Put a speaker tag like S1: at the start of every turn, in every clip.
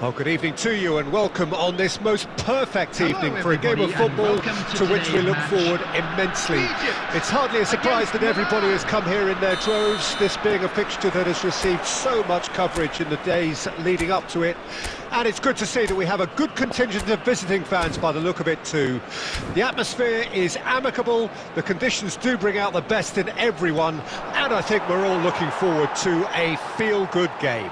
S1: Well, good evening to you and welcome on this most perfect evening for a game of football to which we look forward immensely. It's hardly a surprise that everybody has come here in their droves, this being a fixture that has received so much coverage in the days leading up to it. And it's good to see that we have a good contingent of visiting fans by the look of it too. The atmosphere is amicable, the conditions do bring out the best in everyone, and I think we're all looking forward to a feel-good game.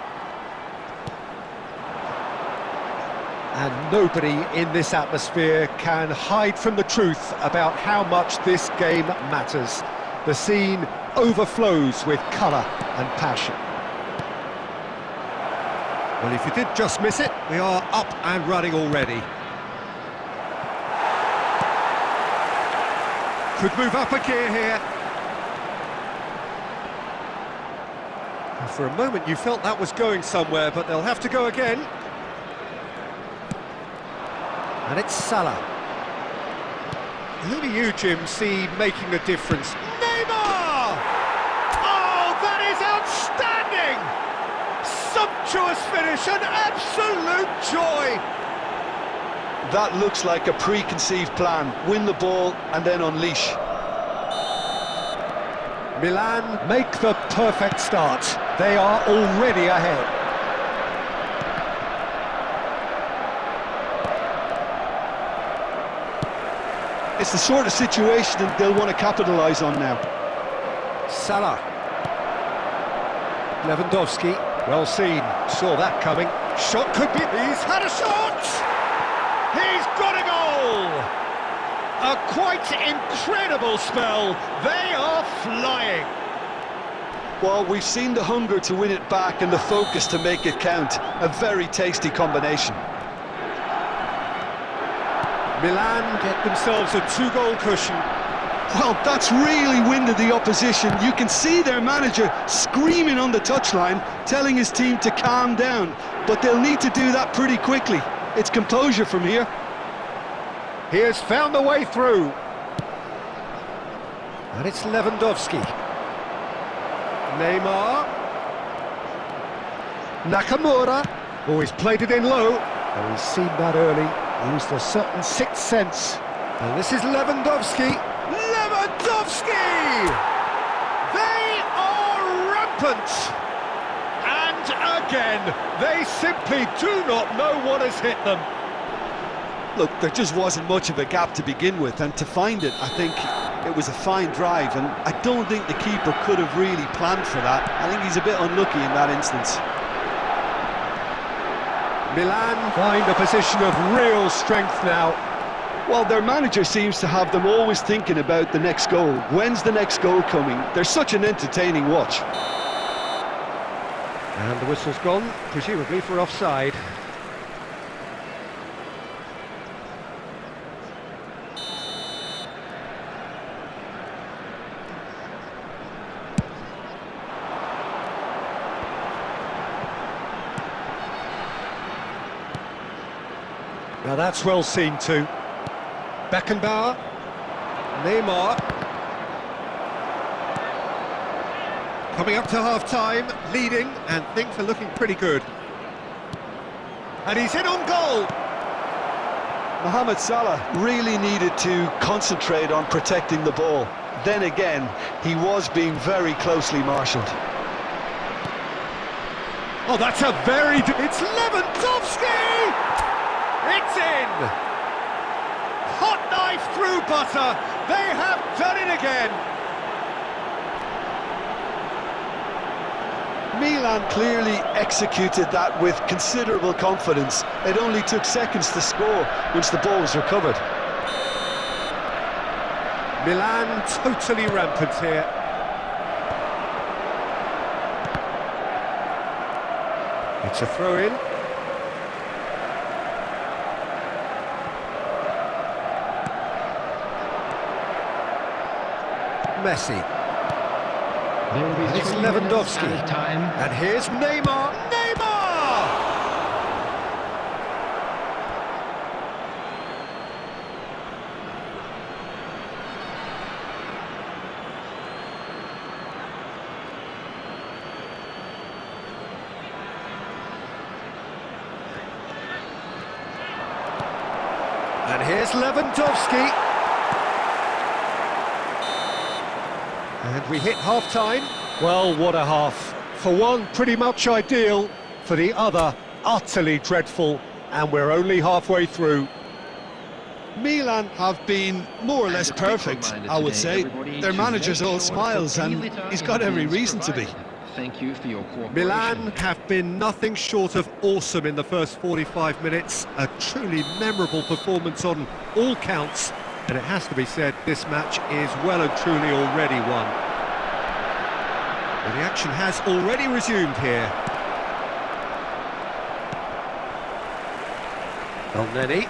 S1: And nobody in this atmosphere can hide from the truth about how much this game matters. The scene overflows with colour and passion. Well, if you did just miss it, we are up and running already. Could move up a gear here. And for a moment you felt that was going somewhere, but they'll have to go again. And it's Salah. Who do you, Jim, see making a difference? Neymar! Oh, that is outstanding! Sumptuous finish, an absolute joy!
S2: That looks like a preconceived plan. Win the ball and then unleash.
S1: Milan make the perfect start. They are already ahead.
S2: It's the sort of situation that they'll want to capitalise on now.
S1: Salah. Lewandowski, well seen, saw that coming. Shot could be... He's had a shot! He's got a goal! A quite incredible spell. They are flying.
S2: Well, we've seen the hunger to win it back and the focus to make it count. A very tasty combination.
S1: Milan get themselves a two-goal cushion.
S2: Well, that's really winded the opposition. You can see their manager screaming on the touchline, telling his team to calm down. But they'll need to do that pretty quickly. It's composure from here.
S1: He has found the way through. And it's Lewandowski. Neymar. Nakamura. Oh, he's played it in low. Oh, he's seen that early. Used a certain sixth sense. And this is Lewandowski. Lewandowski! They are rampant! And again, they simply do not know what has hit them.
S2: Look, there just wasn't much of a gap to begin with, and to find it, I think it was a fine drive, and I don't think the keeper could have really planned for that. I think he's a bit unlucky in that instance.
S1: Milan find a position of real strength now.
S2: Well, their manager seems to have them always thinking about the next goal. When's the next goal coming? They're such an entertaining watch.
S1: And the whistle's gone, presumably for offside. Now that's well seen too. Beckenbauer, Neymar. Coming up to half-time, leading, and things are looking pretty good. And he's in on goal!
S2: Mohamed Salah really needed to concentrate on protecting the ball. Then again, he was being very closely marshalled.
S1: Oh, that's a very... It's Lewandowski! It's in! Hot knife through butter! They have done it again!
S2: Milan clearly executed that with considerable confidence. It only took seconds to score once the ball was recovered.
S1: Milan totally rampant here. It's a throw-in. Messi. It's Lewandowski. And here's Neymar. Neymar! Here's Lewandowski. And we hit half-time. Well, what a half. For one, pretty much ideal. For the other, utterly dreadful. And we're only halfway through.
S2: Milan have been more or less perfect, I would say. Their manager's all smiles, and he's got every reason to be.
S3: Thank you for your cooperation.
S1: Milan have been nothing short of awesome in the first 45 minutes. A truly memorable performance on all counts. And it has to be said, this match is well and truly already won. Well, the action has already resumed here. Elneny.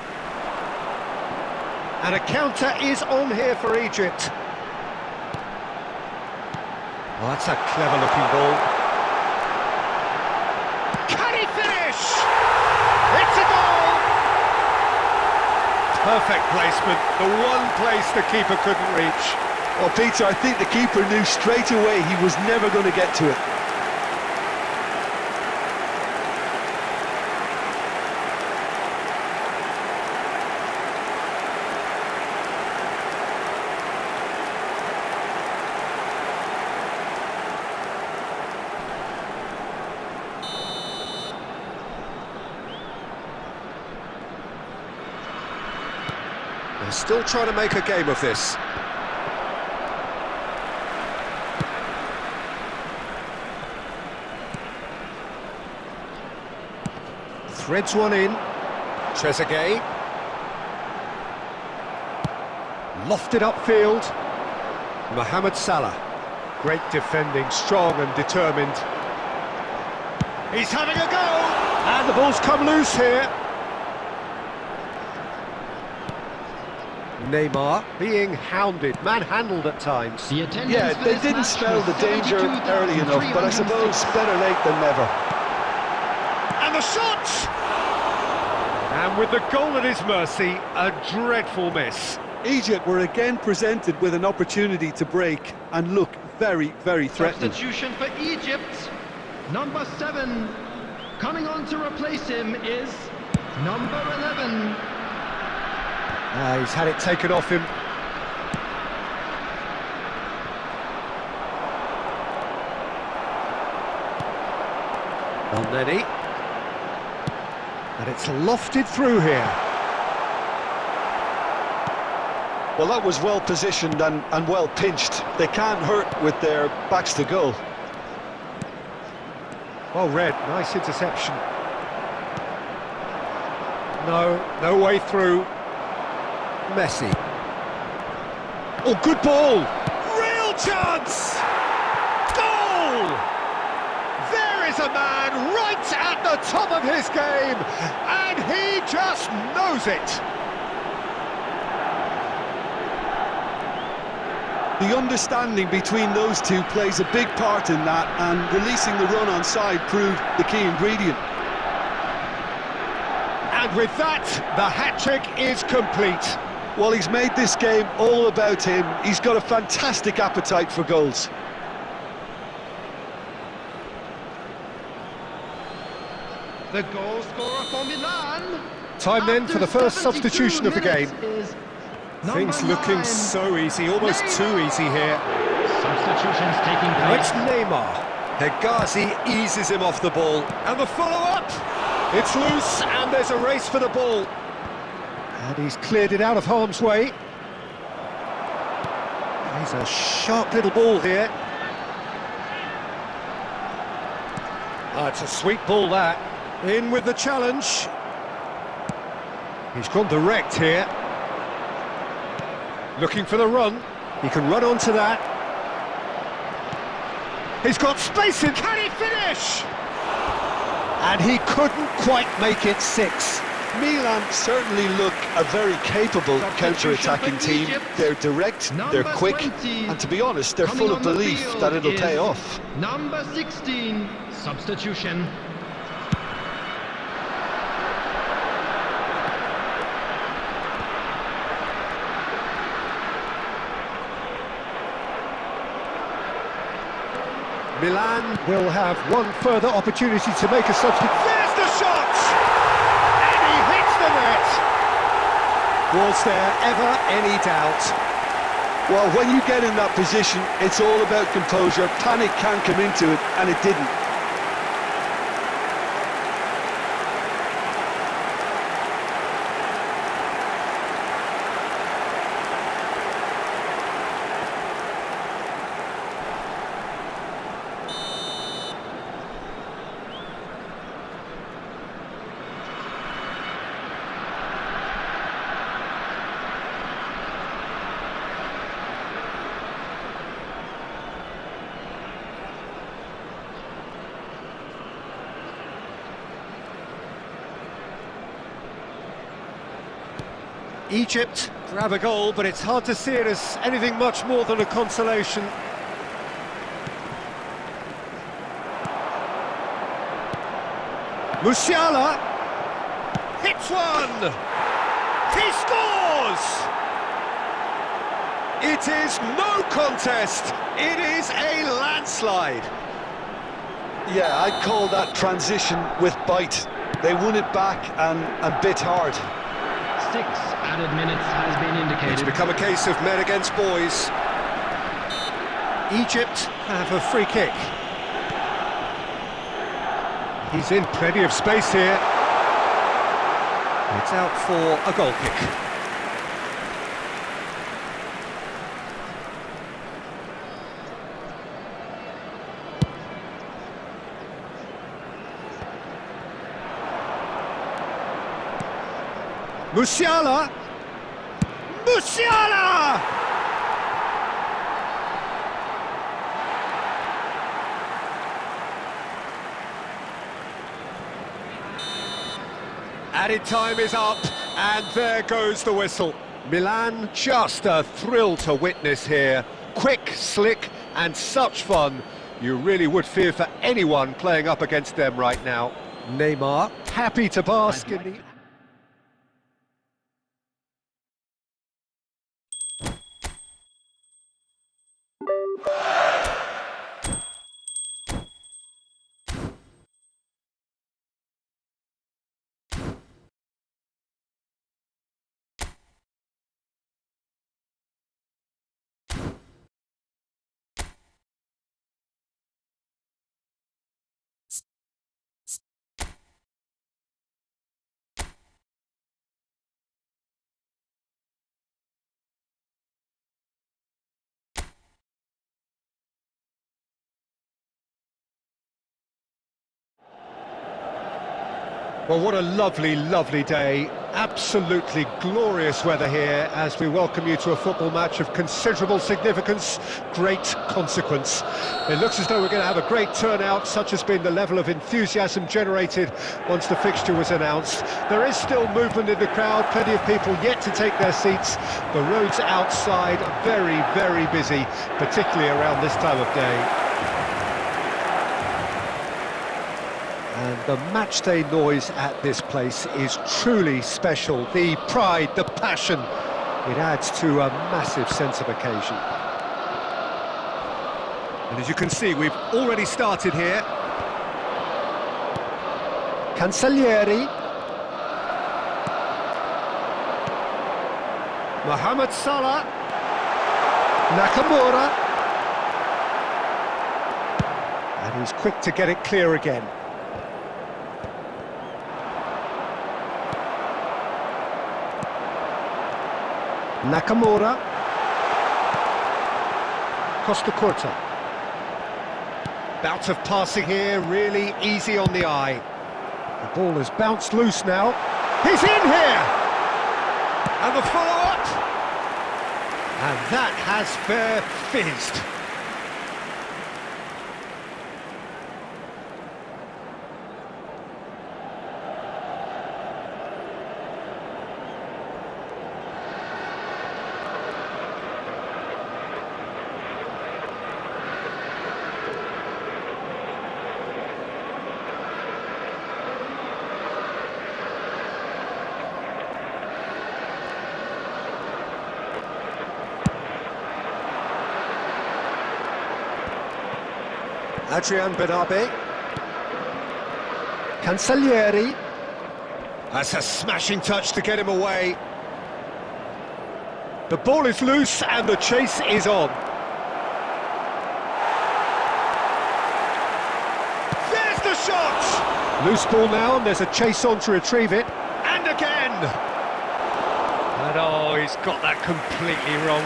S1: And a counter is on here for Egypt. Well, that's a clever-looking ball. Can he finish? It's a goal! Perfect placement, the one place the keeper couldn't reach.
S2: Well, Peter, I think the keeper knew straight away he was never going to get to it.
S1: They're still trying to make a game of this. Threads one in. Trezeguet. Lofted upfield. Mohamed Salah. Great defending, strong and determined. He's having a go! And the ball's come loose here. Neymar being hounded, manhandled at times.
S2: Yeah, they didn't smell the danger early enough, but I suppose better late than never.
S1: And the shot! And with the goal at his mercy, a dreadful miss.
S2: Egypt were again presented with an opportunity to break and look very, very threatening.
S3: Substitution for Egypt. Number 7. Coming on to replace him is number 11.
S1: He's had it taken off him. Elneny. And it's lofted through here.
S2: Well, that was well positioned and well pinched. They can't hurt with their backs to goal.
S1: Well read, nice interception. No way through. Messi. Oh, good ball! Real chance! Goal! There is a man right at the top of his game, and he just knows it.
S2: The understanding between those two plays a big part in that, and releasing the run on side proved the key ingredient.
S1: And with that, the hat-trick is complete.
S2: Well, he's made this game all about him. He's got a fantastic appetite for goals.
S3: The goal scorer for Milan.
S1: Time then for the first substitution of the game. Things looking
S3: 9.
S1: so easy, almost too easy here.
S3: Substitutions taking
S1: Now
S3: place.
S1: it's Neymar. Hegazi eases him off the ball. And the follow-up! It's loose, and there's a race for the ball. And he's cleared it out of harm's way. He's a sharp little ball here. It's a sweet ball, that. In with the challenge. He's gone direct here. Looking for the run. He can run onto that. He's got space in. Can he finish? And he couldn't quite make it 6.
S2: Milan certainly look a very capable counter-attacking team. They're direct, they're quick, and to be honest, they're full of belief that it'll pay off.
S3: Number 16, substitution.
S1: Milan will have one further opportunity to make a substitution. There's the shot! And he hits the net! Was there ever any doubt?
S2: Well, when you get in that position, it's all about composure. Panic can come into it, and it didn't.
S1: Egypt grab a goal, but it's hard to see it as anything much more than a consolation. Musiala hits one! He scores! It is no contest, it is a landslide.
S2: Yeah, I'd call that transition with bite. They won it back and bit hard.
S3: 6 added minutes has been indicated.
S1: It's become a case of men against boys. Egypt have a free kick. He's in plenty of space here. It's out for a goal kick. Musiala! Musiala! Added time is up, and there goes the whistle. Milan, just a thrill to witness here. Quick, slick, and such fun. You really would fear for anyone playing up against them right now. Neymar, happy to bask in the... Well, what a lovely, lovely day. Absolutely glorious weather here as we welcome you to a football match of considerable significance, great consequence. It looks as though we're going to have a great turnout, such has been the level of enthusiasm generated once the fixture was announced. There is still movement in the crowd, plenty of people yet to take their seats. The roads outside are very, very busy, particularly around this time of day. And the matchday noise at this place is truly special. The pride, the passion, it adds to a massive sense of occasion. And as you can see, we've already started here. Cancellieri. Mohamed Salah. Nakamura. And he's quick to get it clear again. Nakamura, Costa Curta. Bout of passing here, really easy on the eye. The ball has bounced loose now. He's in here! And the follow-up! And that has fair fizzed. Adrian Benabe. Cancellieri. That's a smashing touch to get him away. The ball is loose and the chase is on. There's the shot! Loose ball now, and there's a chase on to retrieve it. And again! And oh, he's got that completely wrong.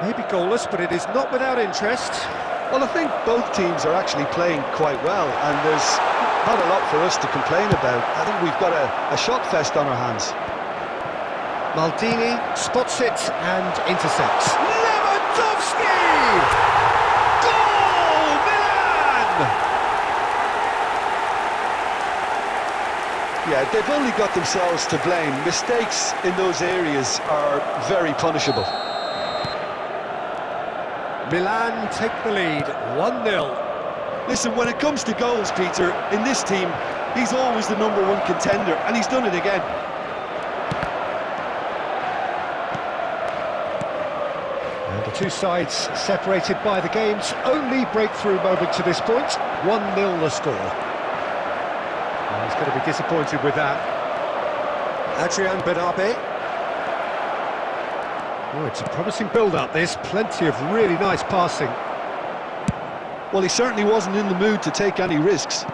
S1: Maybe goalless, but it is not without interest.
S2: Well, I think both teams are actually playing quite well, and there's not a lot for us to complain about. I think we've got a shot fest on our hands.
S1: Maldini spots it and intercepts. Lewandowski! Goal! Milan!
S2: Yeah, they've only got themselves to blame. Mistakes in those areas are very punishable.
S1: Milan take the lead, 1-0.
S2: Listen, when it comes to goals, Peter, in this team, he's always the #1 contender, and he's done it again.
S1: And the two sides separated by the game's only breakthrough moment to this point, 1-0 the score. And he's going to be disappointed with that. Adrian Benabe. Oh, it's a promising build-up, this. Plenty of really nice passing.
S2: Well, he certainly wasn't in the mood to take any risks.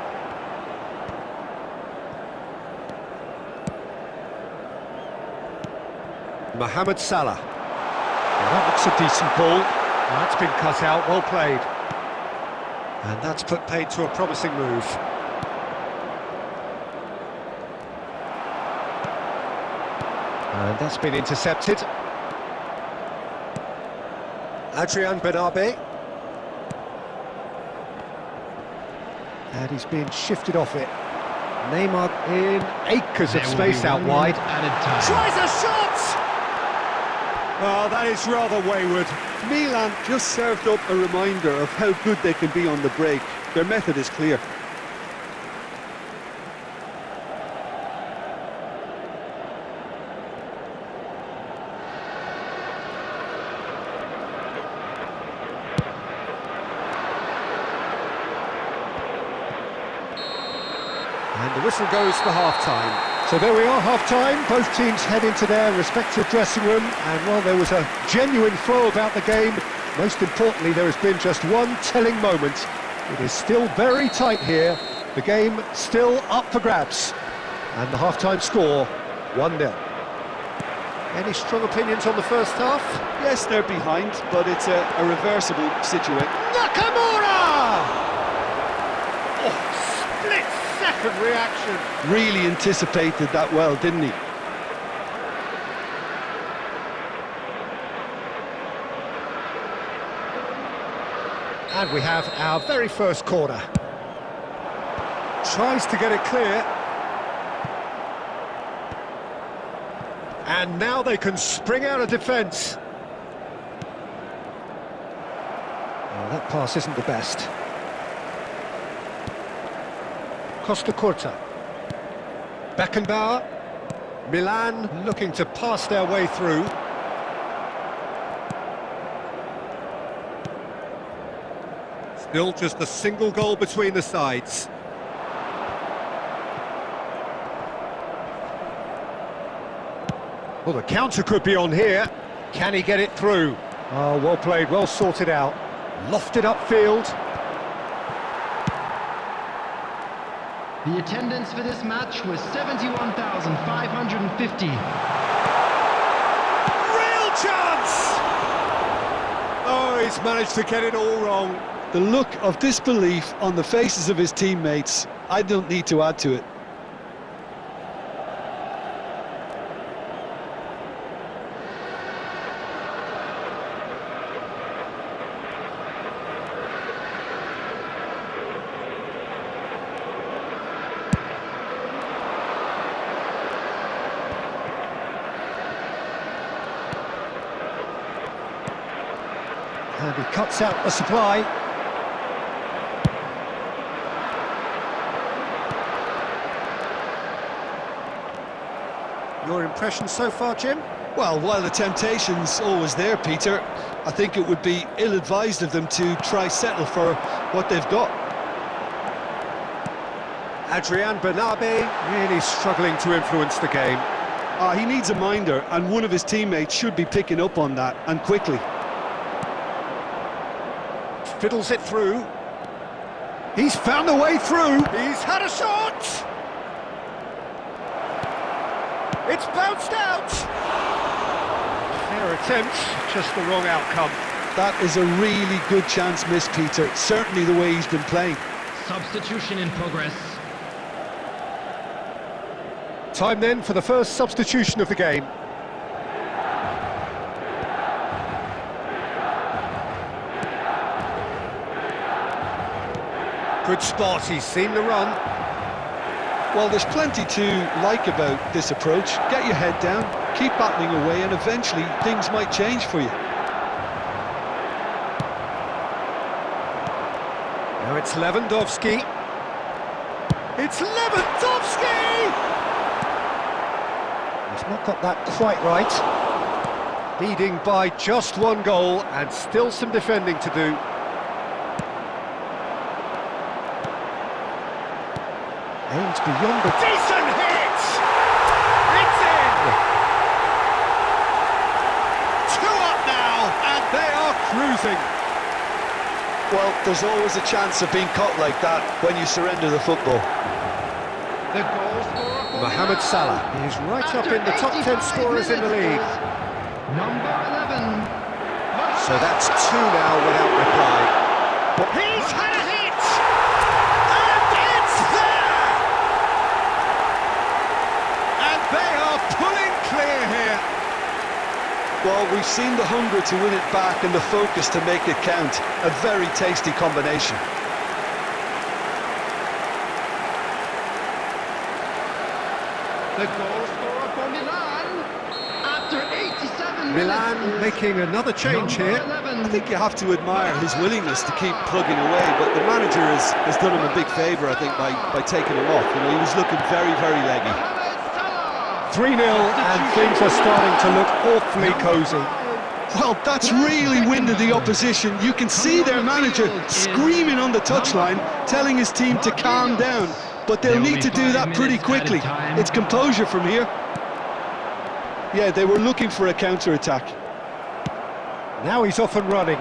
S1: Mohamed Salah. Well, that looks a decent ball. That's been cut out, well played. And that's put paid to a promising move. And that's been intercepted. Adrian Benabe. And he's being shifted off it. Neymar in acres of space out wide. Tries a shot! Oh, that is rather wayward.
S2: Milan just served up a reminder of how good they can be on the break. Their method is clear.
S1: And the whistle goes for half-time. So there we are, half-time. Both teams head into their respective dressing room. And while there was a genuine flow about the game, most importantly, there has been just one telling moment. It is still very tight here. The game still up for grabs. And the half-time score, 1-0. Any strong opinions on the first half?
S2: Yes, they're behind, but it's a reversible situation.
S1: Nakamura! Oh, split-second reaction.
S2: Really anticipated that well, didn't he?
S1: And we have our very first corner. Tries to get it clear. And now they can spring out of defence. Oh, that pass isn't the best. Costa Curta. Beckenbauer. Milan looking to pass their way through. Still just a single goal between the sides. Well, the counter could be on here. Can he get it through? Oh, well played, well sorted out. Lofted upfield.
S3: The attendance for this match was 71,550.
S1: Real chance! Oh, he's managed to get it all wrong.
S2: The look of disbelief on the faces of his teammates, I don't need to add to it.
S1: And he cuts out the supply. Your impression so far, Jim?
S2: Well, while the temptation's always there, Peter, I think it would be ill-advised of them to try settle for what they've got.
S1: Adrian Bernabe really struggling to influence the game.
S2: He needs a minder, and one of his teammates should be picking up on that, and quickly.
S1: Fiddles it through. He's found a way through. He's had a shot. It's bounced out. Fair attempt, just the wrong outcome.
S2: That is a really good chance missed, Peter. Certainly the way he's been playing.
S3: Substitution in progress.
S1: Time then for the first substitution of the game. Good spot, he's seen the run.
S2: Well, there's plenty to like about this approach. Get your head down, keep battling away, and eventually things might change for you.
S1: Now it's Lewandowski. It's Lewandowski! He's not got that quite right. Leading by just one goal and still some defending to do. Aims beyond the... Decent hit! It's in! 2 up now, and they are cruising.
S2: Well, there's always a chance of being caught like that when you surrender the football.
S3: The goal scorer.
S1: Mohamed Salah is right up in the top 10 scorers in the league.
S3: Number 11.
S1: So that's 2 now without reply. He's had a hit! And it's there! And they are pulling clear here.
S2: Well, we've seen the hunger to win it back and the focus to make it count. A very tasty combination.
S3: The goal scorer for Milan after 87
S1: Milan
S3: minutes.
S1: making another change
S3: Number
S1: here.
S3: 11.
S2: I think you have to admire his willingness to keep plugging away, but the manager has done him a big favour, I think, by taking him off. You know, he was looking very, very leggy.
S1: 3-0 and things are starting to look awfully cosy.
S2: Well, that's really winded the opposition. You can see their manager screaming on the touchline, telling his team to calm down. But they'll need to do that pretty quickly. It's composure from here. Yeah, they were looking for a counter-attack.
S1: Now he's off and running.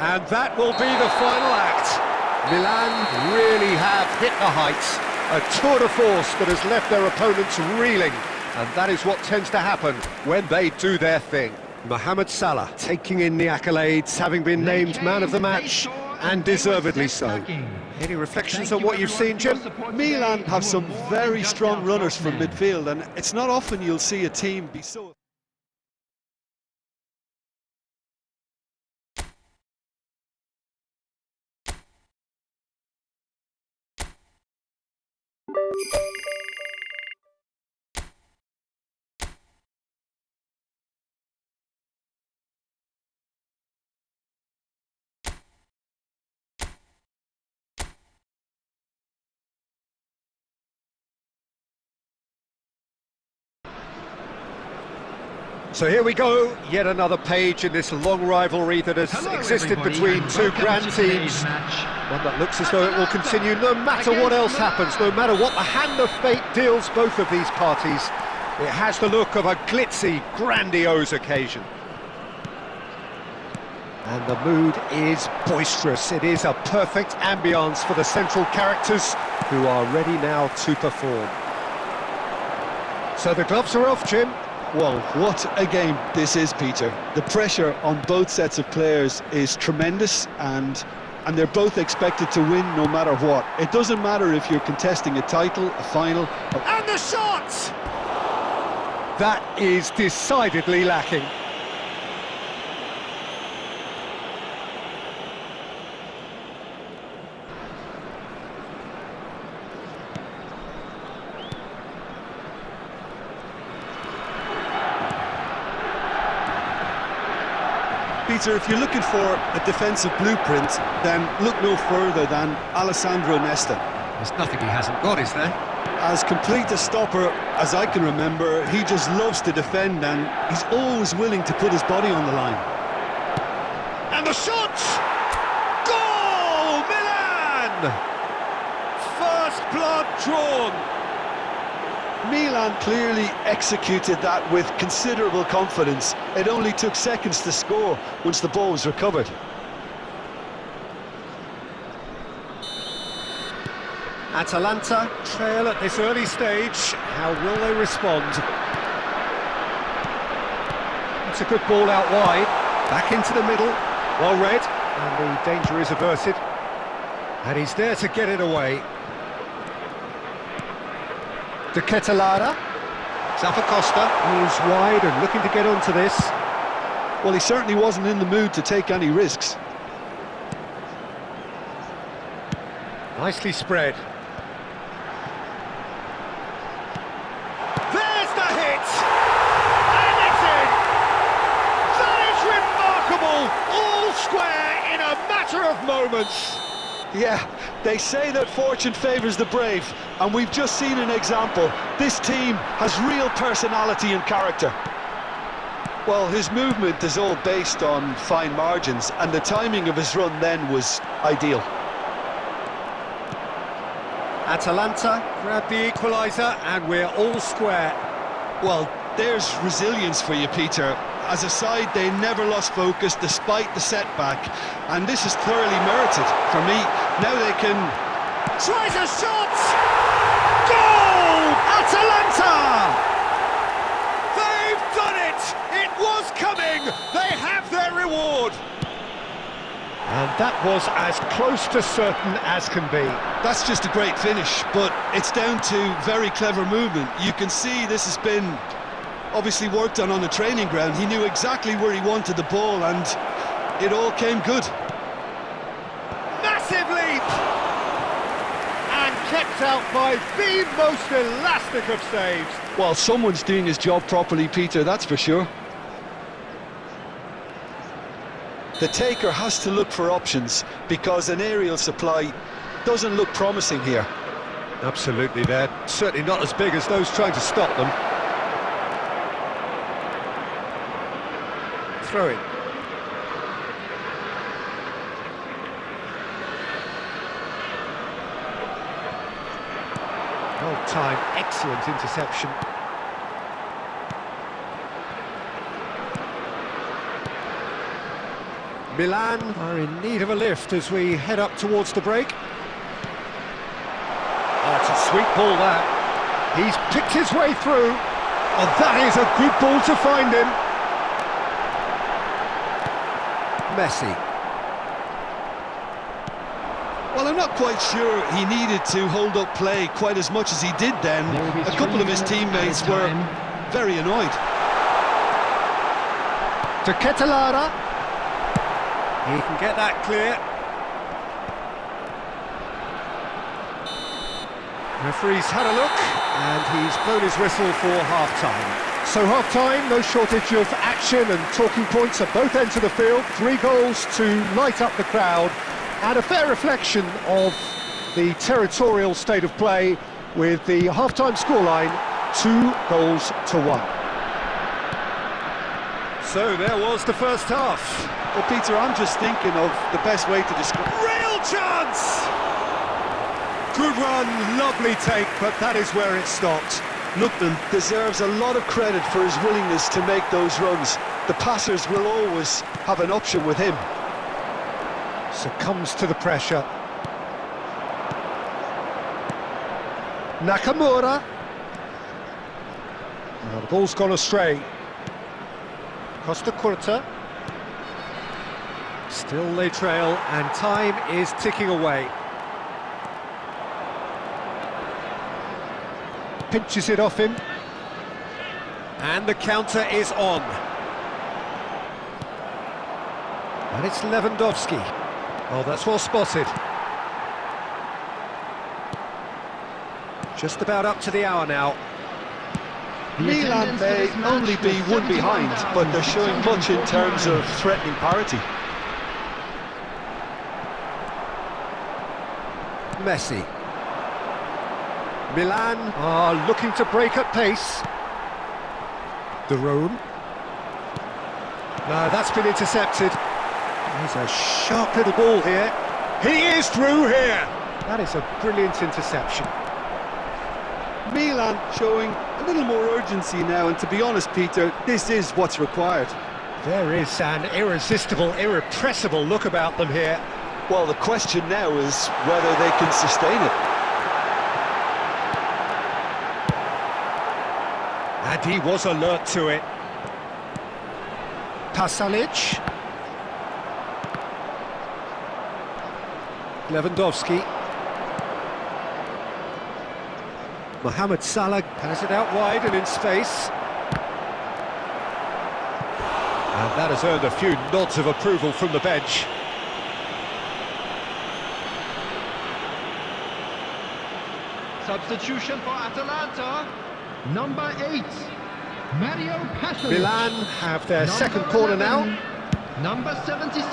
S1: And that will be the final act. Milan really have hit the heights. A tour de force that has left their opponents reeling. And that is what tends to happen when they do their thing. Mohamed Salah taking in the accolades, having been named man of the match, and deservedly so. Any reflections on what you've seen, Jim?
S2: Milan have some very strong runners from midfield, and it's not often you'll see a team be so...
S1: So here we go, yet another page in this long rivalry that has existed between two grand teams. One that looks as though it will continue no matter what else happens, no matter what the hand of fate deals both of these parties. It has the look of a glitzy, grandiose occasion. And the mood is boisterous. It is a perfect ambience for the central characters who are ready now to perform. So the gloves are off, Jim.
S2: Well, what a game this is, Peter. The pressure on both sets of players is tremendous, and they're both expected to win no matter what. It doesn't matter if you're contesting a title, a final...
S1: And the shot! That is decidedly lacking.
S2: Peter, if you're looking for a defensive blueprint, then look no further than Alessandro Nesta.
S1: There's nothing he hasn't got, is there?
S2: As complete a stopper as I can remember, he just loves to defend and he's always willing to put his body on the line.
S1: And the shot! Goal! Milan! First blood drawn.
S2: Milan clearly executed that with considerable confidence. It only took seconds to score once the ball was recovered.
S1: Atalanta trail at this early stage. How will they respond? It's a good ball out wide. Back into the middle. Well read. And the danger is averted. And he's there to get it away. De Ketelada. Zappacosta moves wide and looking to get onto this.
S2: Well, he certainly wasn't in the mood to take any risks.
S1: Nicely spread. There's the hit! And it's in! That is remarkable! All square in a matter of moments.
S2: Yeah, they say that fortune favours the brave, and we've just seen an example. This team has real personality and character. Well, his movement is all based on fine margins, and the timing of his run then was ideal.
S1: Atalanta grab the equaliser, and we're all square.
S2: Well, there's resilience for you, Peter. As a side, they never lost focus despite the setback, and this is thoroughly merited for me. Now they can...
S1: Tries a shot! Goal! Atalanta! They've done it! It was coming! They have their reward! And that was as close to certain as can be.
S2: That's just a great finish, but it's down to very clever movement. You can see this has been obviously worked on the training ground. He knew exactly where he wanted the ball, and it all came good.
S1: Massive leap! And kept out by the most elastic of saves.
S2: Well, someone's doing his job properly, Peter, that's for sure. The taker has to look for options, because an aerial supply doesn't look promising here.
S1: Absolutely, they're certainly not as big as those trying to stop them. Throw in. Well timed, excellent interception. Milan are in need of a lift as we head up towards the break. Oh, it's a sweet ball that. He's picked his way through. And that is a good ball to find him. Messi.
S2: Well, I'm not quite sure he needed to hold up play quite as much as he did then. A couple of his teammates were very annoyed.
S1: De Ketelada. He can get that clear. Referee's had a look, and he's blown his whistle for half-time. So half-time, no shortage of action and talking points at both ends of the field. 3 goals to light up the crowd, and a fair reflection of the territorial state of play, with the half-time scoreline 2-1. So there was the first half.
S2: Well, Peter, I'm just thinking of the best way to describe...
S1: Real chance! Good run, lovely take, but that is where it stopped.
S2: Lupton deserves a lot of credit for his willingness to make those runs. The passers will always have an option with him.
S1: Succumbs to the pressure. Nakamura. Now the ball's gone astray. Costa Curta. Still they trail, and time is ticking away. Pinches it off him. And the counter is on. And it's Lewandowski. Oh, that's well spotted. Just about up to the hour now.
S2: Milan may only be one behind, but they're showing much in terms of threatening parity.
S1: Messi. Milan are looking to break at pace. De Roon. No, that's been intercepted. There's a sharp little ball here. He is through here! That is a brilliant interception.
S2: Milan showing a little more urgency now, and to be honest, Peter, this is what's required.
S1: There is an irresistible, irrepressible look about them here.
S2: Well, the question now is whether they can sustain it.
S1: And he was alert to it. Pasalic. Lewandowski. Mohamed Salah has it out wide and in space. And that has earned a few nods of approval from the bench.
S3: Substitution for Atalanta, number 8, Mario Pasalic.
S1: Milan have their
S3: Number
S1: second corner
S3: 11,
S1: now.
S3: Number 77,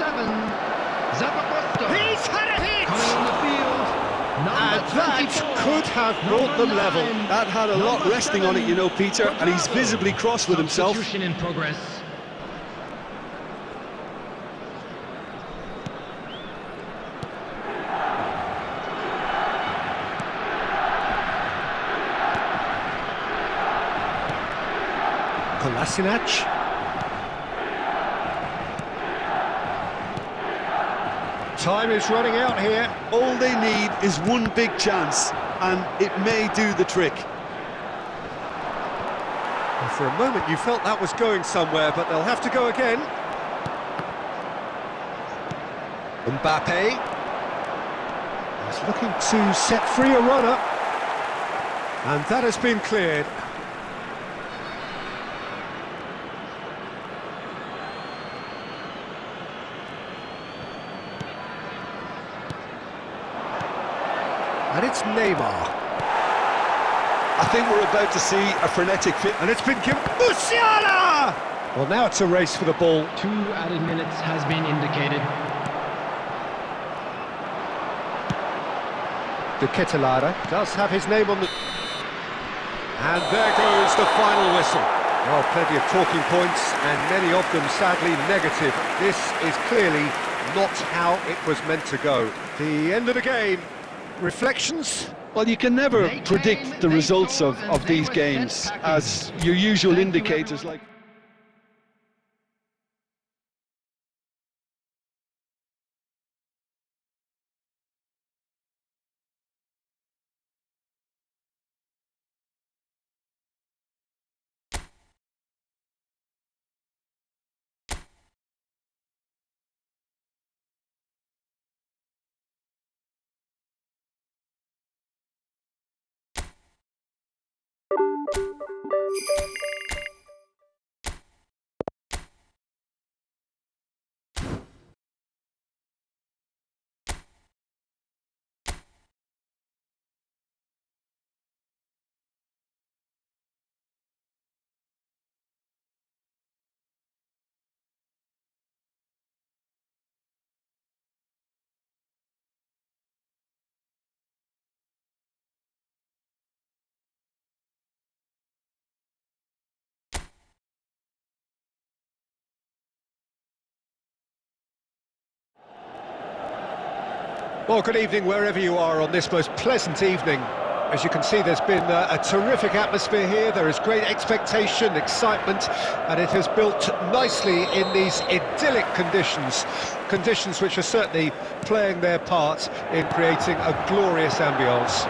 S3: Zappacosta.
S1: He's had a hit!
S3: Coming on the field,
S1: And
S3: number
S1: that
S3: 24,
S1: could have brought them
S3: number
S1: level.
S3: 9,
S2: That had a lot
S3: number
S2: resting on it,
S3: 7,
S2: you know, Peter, and he's
S3: Quadrado.
S2: visibly cross with himself.
S3: Substitution in progress.
S1: Kolasinac. Time is running out here.
S2: All they need is one big chance, and it may do the trick.
S1: And for a moment you felt that was going somewhere, but they'll have to go again. Mbappe is looking to set free a runner. And that has been cleared. And it's Neymar.
S2: I think we're about to see a frenetic fit.
S1: And it's been given... Musiala! Well, now it's a race for the ball.
S3: 2 added minutes has been indicated.
S1: De Ketelaere does have his name on the... And there goes the final whistle. Well, plenty of talking points, and many of them sadly negative. This is clearly not how it was meant to go. The end of the game. Reflections?
S2: Well, you can never predict the results of these games, as your usual indicators like...
S1: Well, good evening wherever you are on this most pleasant evening. As you can see, there's been a terrific atmosphere here. There is great expectation, excitement, and it has built nicely in these idyllic conditions. Conditions which are certainly playing their part in creating a glorious ambience.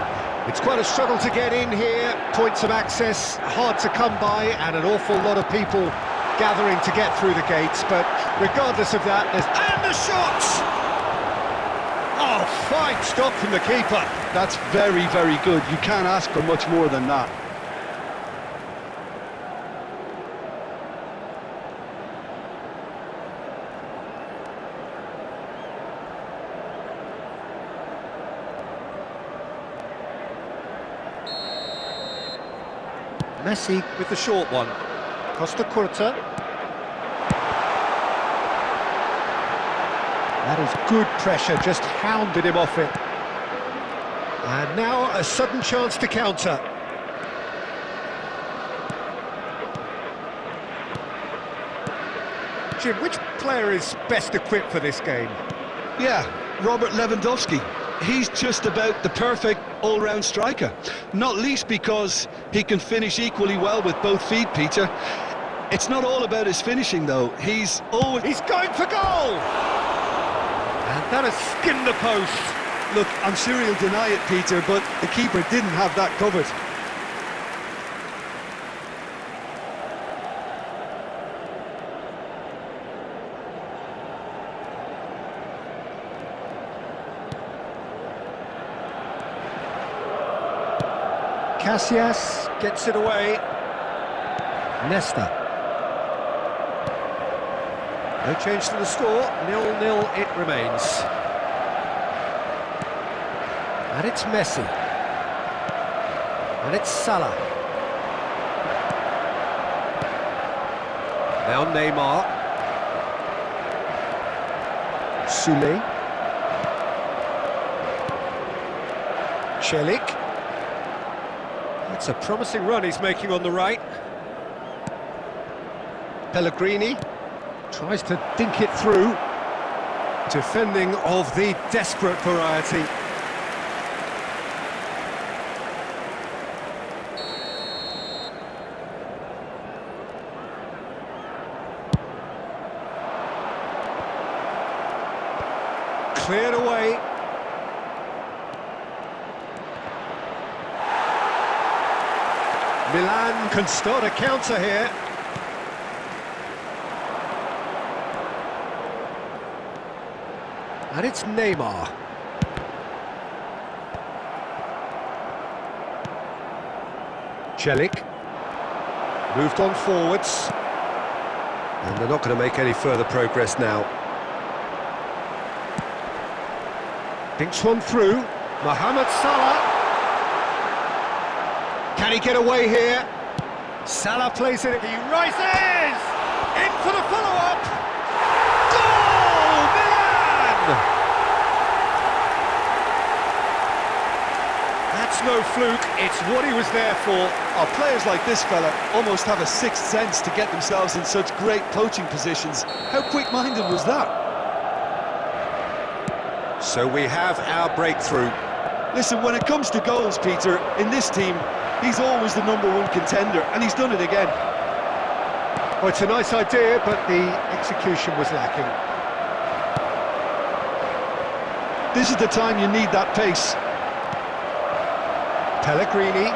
S1: It's quite a struggle to get in here, points of access hard to come by, and an awful lot of people gathering to get through the gates. But regardless of that, and the shots! Oh, fine stop from the keeper.
S2: That's very, very good. You can't ask for much more than that.
S1: Messi with the short one. Costa Curta. That is good pressure, just hounded him off it. And now a sudden chance to counter. Jim, which player is best equipped for this game?
S2: Yeah, Robert Lewandowski. He's just about the perfect all-round striker. Not least because he can finish equally well with both feet, Peter. It's not all about his finishing, though. He's
S1: going for goal! And that has skinned the post.
S2: Look, I'm sure he'll deny it, Peter, but the keeper didn't have that covered.
S1: Casillas gets it away. Nesta. No change to the score, 0-0 it remains. And it's Messi. And it's Salah. Now Neymar. Soule. Celik. It's a promising run he's making on the right. Pellegrini tries to dink it through. Defending of the desperate variety. Cleared away. Milan can start a counter here. And it's Neymar. Celik. Moved on forwards. And they're not going to make any further progress now. Dinks one through. Mohamed Salah. Can he get away here? Salah plays it. He rises! In for the follow-up! Goal! Milan! That's no fluke. It's what he was there for.
S2: Oh, players like this fella almost have a sixth sense to get themselves in such great poaching positions. How quick-minded was that?
S1: So we have our breakthrough.
S2: Listen, when it comes to goals, Peter, in this team, he's always the #1 contender, and he's done it again.
S1: Well, it's a nice idea, but the execution was lacking.
S2: This is the time you need that pace.
S1: Pellegrini.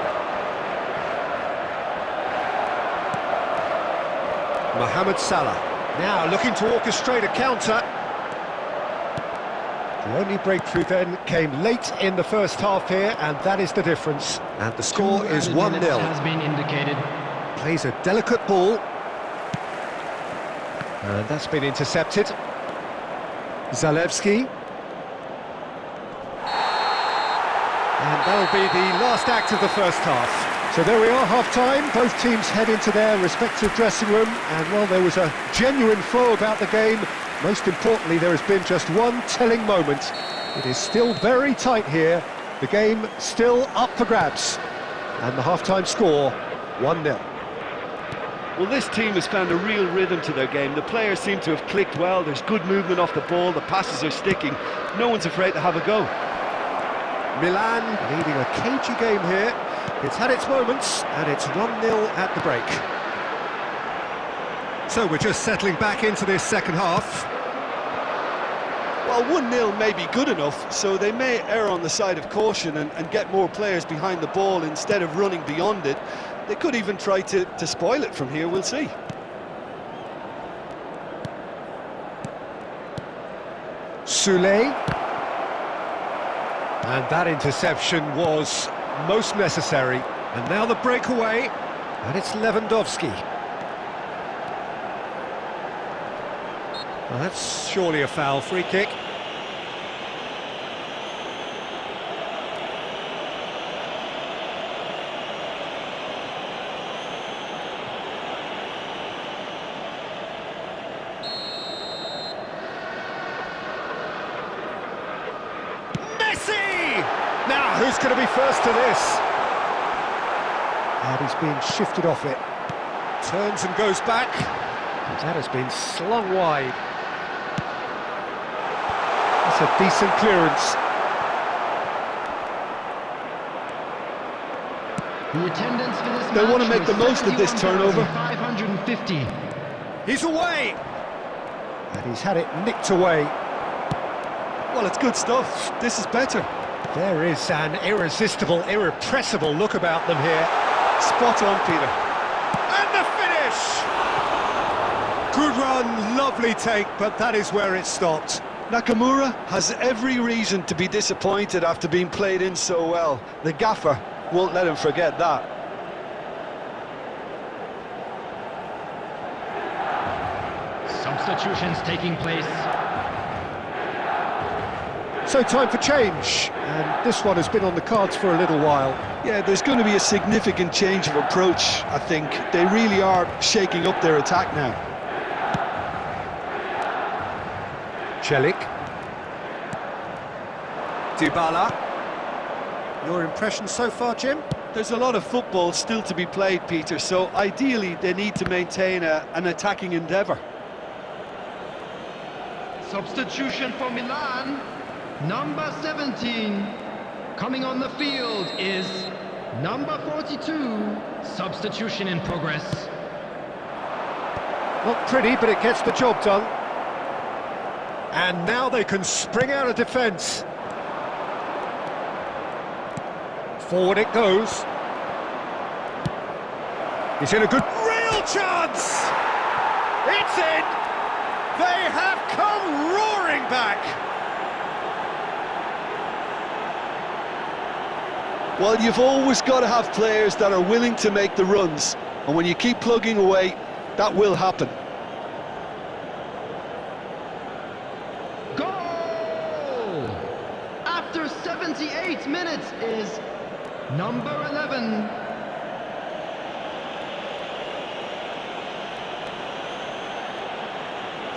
S1: Mohamed Salah. Now looking to orchestrate a counter. The only breakthrough then came late in the first half here, and that is the difference. And the score is 1-0.
S3: Has been indicated.
S1: Plays a delicate ball. And that's been intercepted. Zalewski. And that'll be the last act of the first half. So there we are, half-time. Both teams head into their respective dressing room. And while there was a genuine flow about the game, most importantly, there has been just one telling moment. It is still very tight here. The game still up for grabs. And the half-time score, 1-0.
S2: Well, this team has found a real rhythm to their game. The players seem to have clicked well. There's good movement off the ball. The passes are sticking. No one's afraid to have a go.
S1: Milan leading a cagey game here. It's had its moments, and it's 1-0 at the break. So we're just settling back into this second half.
S2: Well, 1-0 may be good enough, so they may err on the side of caution and get more players behind the ball instead of running beyond it. They could even try to spoil it from here, we'll see.
S1: Soule. And that interception was most necessary. And now the breakaway, and it's Lewandowski. Well, that's surely a foul. Free kick. Messi! Now, who's going to be first to this? And he's being shifted off it. Turns and goes back. That has been slung wide. That's a decent clearance.
S3: The attendance for this
S2: They
S3: match
S2: want to make the most of this turnover.
S3: 550.
S1: He's away! And he's had it nicked away.
S2: Well, it's good stuff. This is better.
S1: There is an irresistible, irrepressible look about them here.
S2: Spot on, Peter.
S1: And the finish! Good run, lovely take, but that is where it stopped.
S2: Nakamura has every reason to be disappointed after being played in so well. The gaffer won't let him forget that.
S3: Substitutions taking place.
S1: So time for change, and this one has been on the cards for a little while.
S2: Yeah, there's going to be a significant change of approach, I think. They really are shaking up their attack now.
S1: Celik. Dybala. Your impression so far, Jim?
S2: There's a lot of football still to be played, Peter, so ideally they need to maintain an attacking endeavour.
S3: Substitution for Milan. Number 17. Coming on the field is number 42. Substitution in progress.
S1: Not pretty, but it gets the job done. And now they can spring out of defence. Forward it goes. He's in a good... Real chance! It's in! They have come roaring back!
S2: Well, you've always got to have players that are willing to make the runs, and when you keep plugging away, that will happen.
S3: Goal! After 78 minutes is number 11.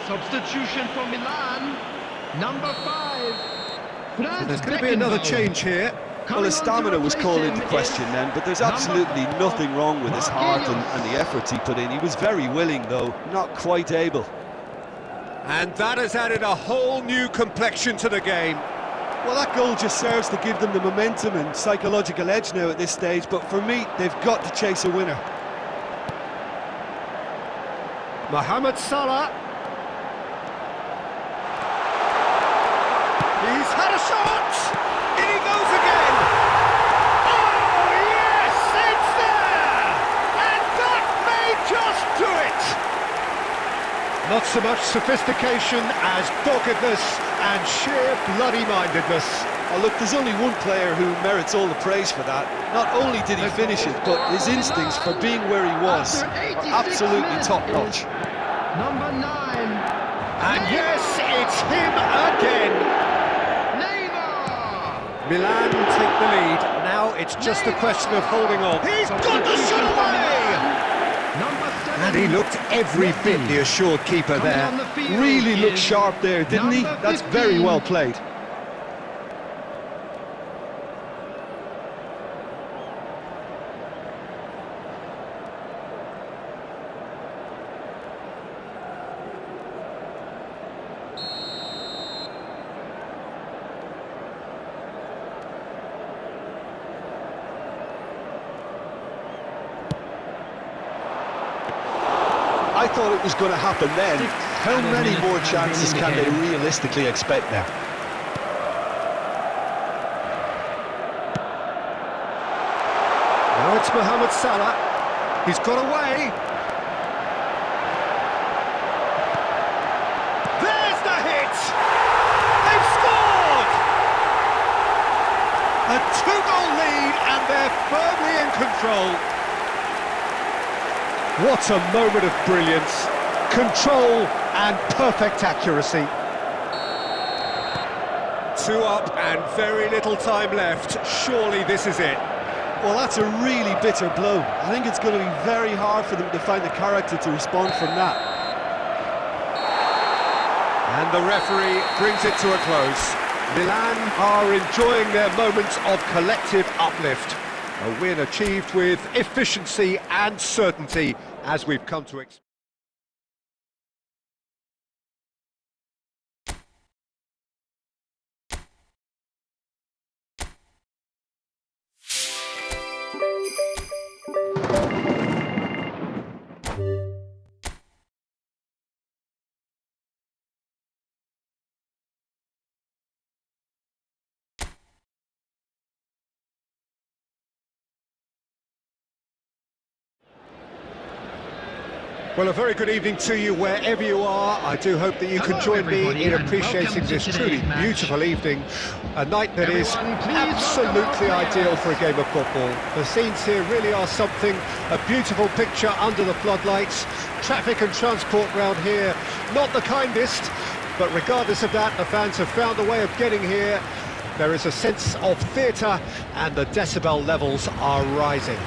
S3: Substitution for Milan, number 5.
S1: So there's going to be another change here.
S2: Well, his stamina was called into question then, but there's absolutely nothing wrong with his heart and the efforts he put in. He was very willing, though, not quite able.
S1: And that has added a whole new complexion to the game.
S2: Well, that goal just serves to give them the momentum and psychological edge now at this stage, but for me, they've got to chase a winner.
S1: Mohamed Salah. He's had a shot! In he goes again! Oh, yes! It's there! And that may just do it! Not so much sophistication as doggedness and sheer bloody-mindedness.
S2: Oh, look, there's only one player who merits all the praise for that. Not only did he finish it, but his instincts for being where he was are absolutely top-notch.
S3: Number 9.
S1: And yes, it's him again! Milan take the lead. Now it's just a question of holding on. He's got the shot away! And he looked every bit the assured keeper there.
S2: Really looked sharp there, didn't he? That's very well played. I thought it was going to happen then. How many more chances can they realistically expect now?
S1: Now it's Mohamed Salah. He's got away. There's the hit! They've scored! A 2-goal lead and they're firmly in control. What a moment of brilliance, control and perfect accuracy. 2 up and very little time left. Surely this is it.
S2: Well, that's a really bitter blow. I think it's going to be very hard for them to find the character to respond from that.
S1: And the referee brings it to a close. Milan are enjoying their moments of collective uplift. A win achieved with efficiency and certainty, as we've come to expect. Well, a very good evening to you wherever you are. I do hope that you can join me in appreciating this truly beautiful evening. A night that is absolutely ideal for a game of football. The scenes here really are something, a beautiful picture under the floodlights. Traffic and transport round here, not the kindest, but regardless of that, the fans have found a way of getting here. There is a sense of theatre and the decibel levels are rising.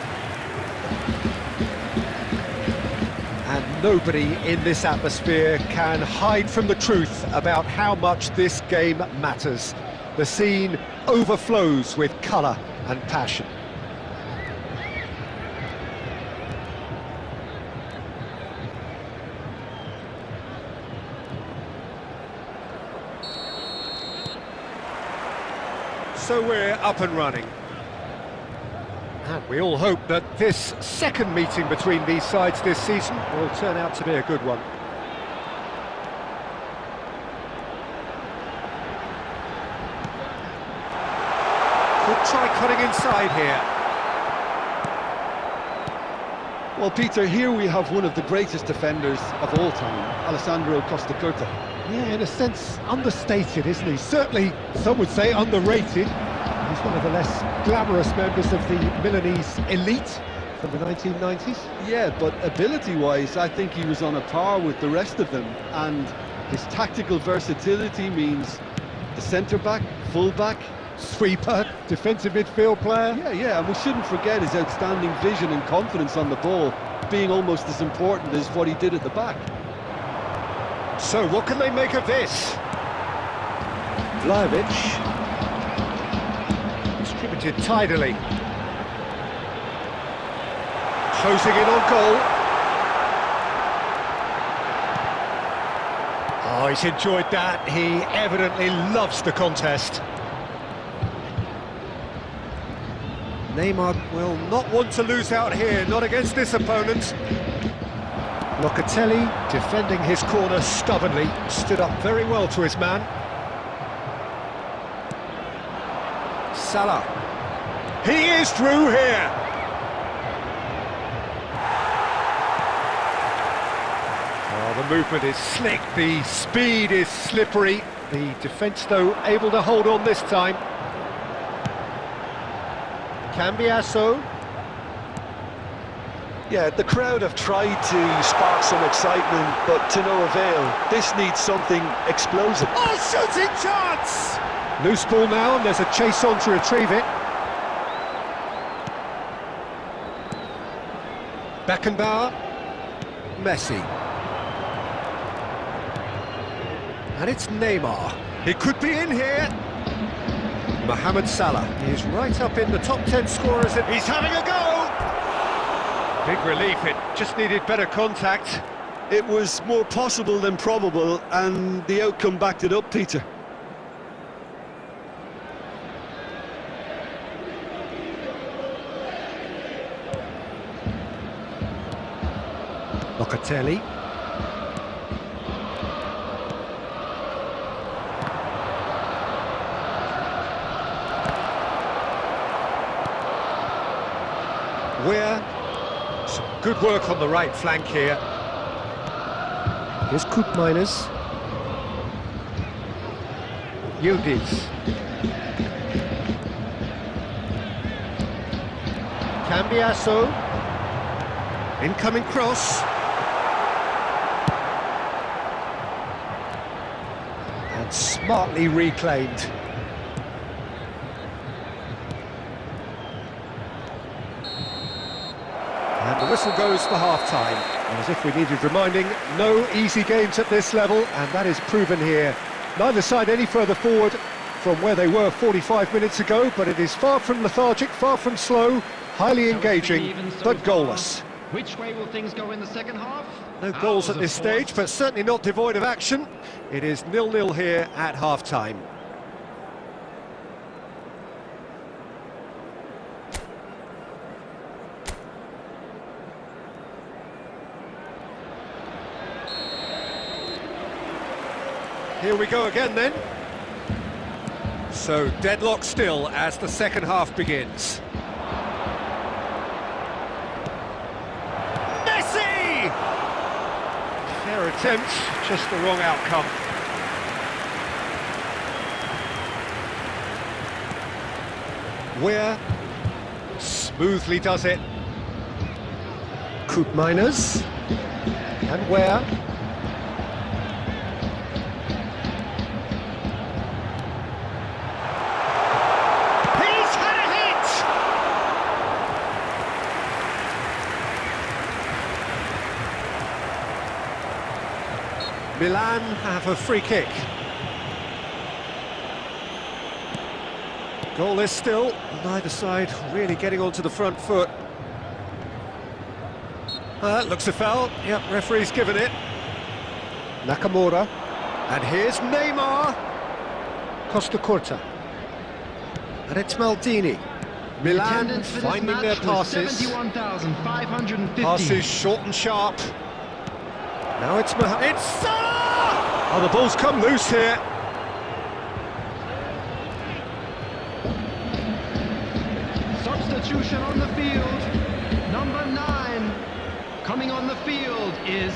S1: And nobody in this atmosphere can hide from the truth about how much this game matters. The scene overflows with colour and passion. So we're up and running. And we all hope that this second meeting between these sides this season will turn out to be a good one. Could try cutting inside here.
S2: Well, Peter, here we have one of the greatest defenders of all time, Alessandro Costa Curta.
S1: Yeah, in a sense, understated, isn't he? Certainly, some would say underrated. He's one of the less glamorous members of the Milanese elite from the 1990s.
S2: Yeah, but ability-wise, I think he was on a par with the rest of them. And his tactical versatility means the centre-back, full-back,
S1: sweeper, defensive midfield player.
S2: Yeah, and we shouldn't forget his outstanding vision and confidence on the ball, being almost as important as what he did at the back.
S1: So, what can they make of this? Vlahovic. Distributed tidily. Closing in on goal. Oh, he's enjoyed that. He evidently loves the contest. Neymar will not want to lose out here, not against this opponent. Locatelli, defending his corner stubbornly, stood up very well to his man. Salah. He is through here. Oh, the movement is slick, the speed is slippery. The defence, though, able to hold on this time. Cambiasso.
S2: Yeah, the crowd have tried to spark some excitement, but to no avail. This needs something explosive.
S1: Oh, shooting chance! Loose ball now, and there's a chase on to retrieve it. Beckenbauer. Messi. And it's Neymar. He could be in here. Mohamed Salah is right up in the top 10 scorers, and he's having a go! Big relief, it just needed better contact.
S2: It was more possible than probable, and the outcome backed it up, Peter.
S1: Locatelli. Weir. Some good work on the right flank here. Here's Koopmeiners. Yildiz. Cambiasso. Incoming cross. And smartly reclaimed. And the whistle goes for half-time. And as if we needed reminding, no easy games at this level, and that is proven here. Neither side any further forward, from where they were 45 minutes ago, but it is far from lethargic, far from slow, highly engaging, but goalless.
S3: Which way will things go in the second half?
S1: No goals at this stage, but certainly not devoid of action. It is 0-0 here at half-time. Here we go again then. So deadlock still as the second half begins. Messi! Fair attempt, just the wrong outcome. Weir smoothly does it. Koopmeiners and Weir. Milan have a free kick. Goalless still, neither side really getting onto the front foot. That looks a foul. Yep, referee's given it. Nakamura. And here's Neymar. Costa Curta. And it's Maldini. Milan finding their passes.
S3: 71,550.
S1: Passes short and sharp. Now it's It's Salah! Oh, the ball's come loose here.
S3: Substitution on the field. Number 9 coming on the field is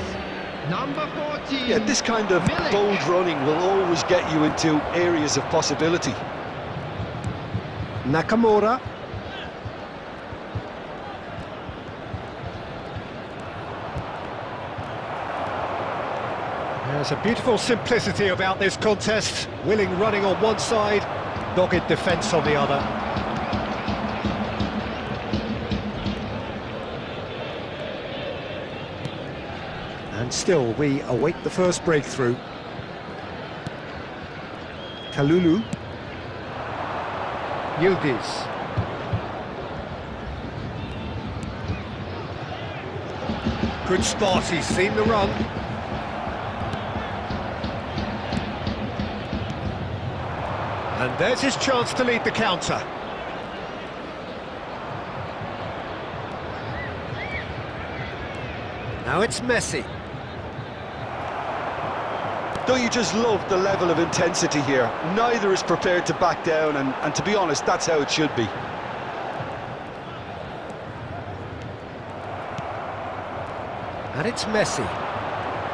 S3: number 14.
S2: Yeah, this kind of
S3: Milik.
S2: bold running will always get you into areas of possibility.
S1: Nakamura. There's a beautiful simplicity about this contest. Willing running on one side, dogged defence on the other. And still, we await the first breakthrough. Kalulu. Yildiz. Good spot, he's seen the run. And there's his chance to lead the counter. Now it's Messi.
S2: Don't you just love the level of intensity here? Neither is prepared to back down, and to be honest, that's how it should be.
S1: And it's Messi.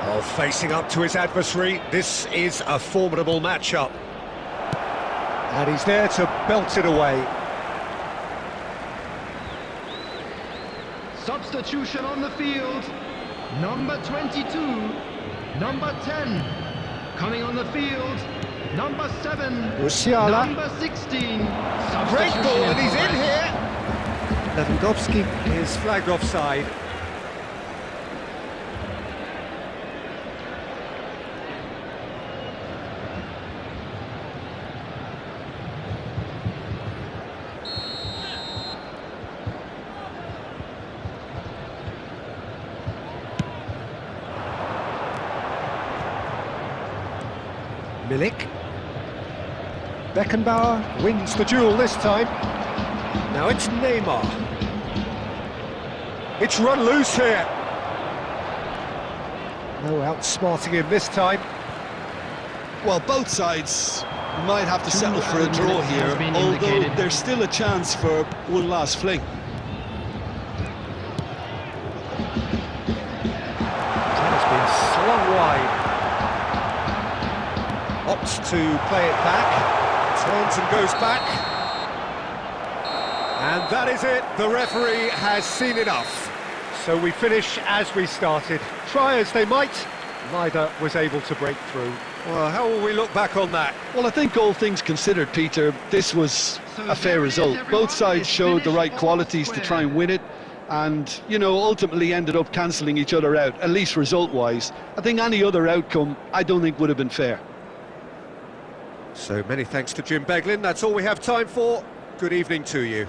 S1: Oh, facing up to his adversary. This is a formidable matchup. And he's there to belt it away.
S3: Substitution on the field. Number 22. Number 10. Coming on the field. Number 7.
S1: Musiala.
S3: Number 16.
S1: Great ball, and he's in here. Lewandowski is flagged offside. Milik. Beckenbauer wins the duel this time. Now it's Neymar. It's run loose here. No outsmarting him this time.
S2: Well, both sides might have to settle for a draw here, although there's still a chance for one last fling.
S1: That has been slung wide. Opts to play it back, turns and goes back. And that is it, the referee has seen enough. So we finish as we started. Try as they might, neither was able to break through. Well, how will we look back on that?
S2: Well, I think all things considered, Peter, this was a fair result. Both sides showed the right qualities to try and win it, and, you know, ultimately ended up cancelling each other out, at least result-wise. I think any other outcome, I don't think would have been fair.
S1: So many thanks to Jim Beglin. That's all we have time for. Good evening to you.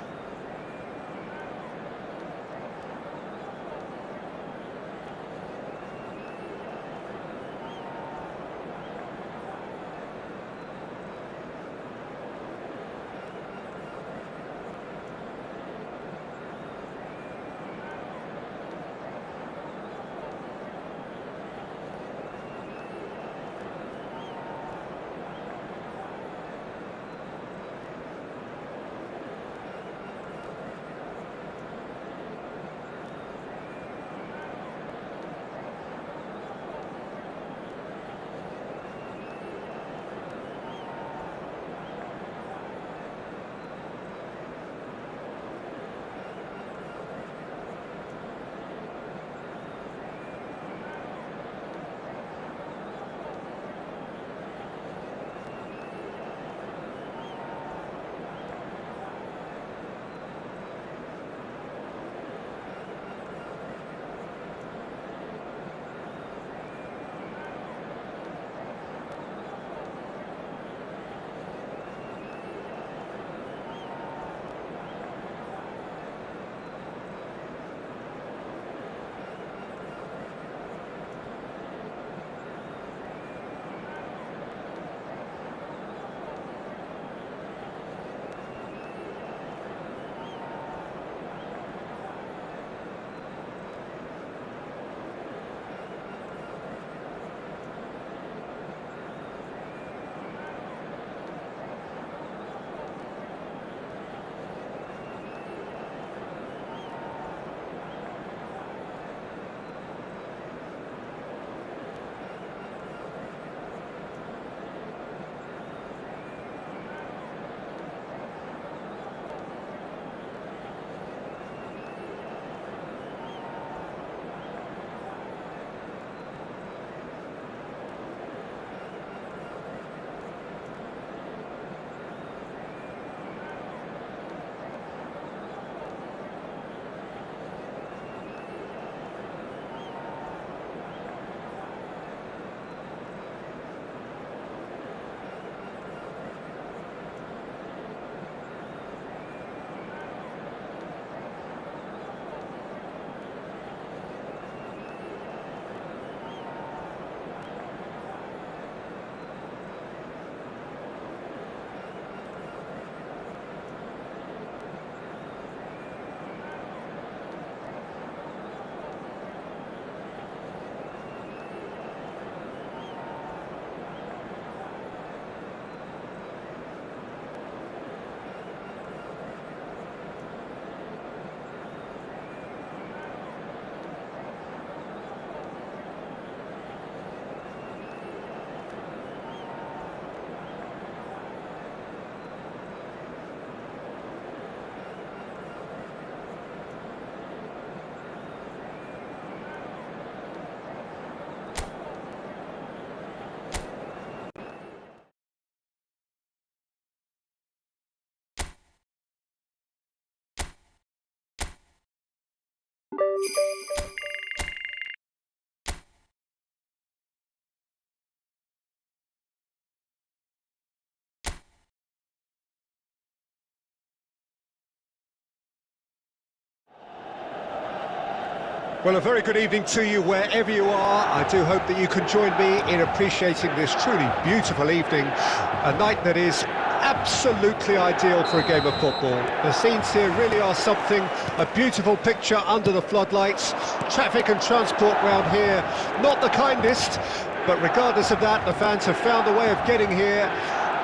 S1: Well, a very good evening to you wherever you are. I do hope that you can join me in appreciating this truly beautiful evening, a night that is absolutely ideal for a game of football. The scenes here really are something, a beautiful picture under the floodlights. Traffic and transport round here, not the kindest, but regardless of that, the fans have found a way of getting here.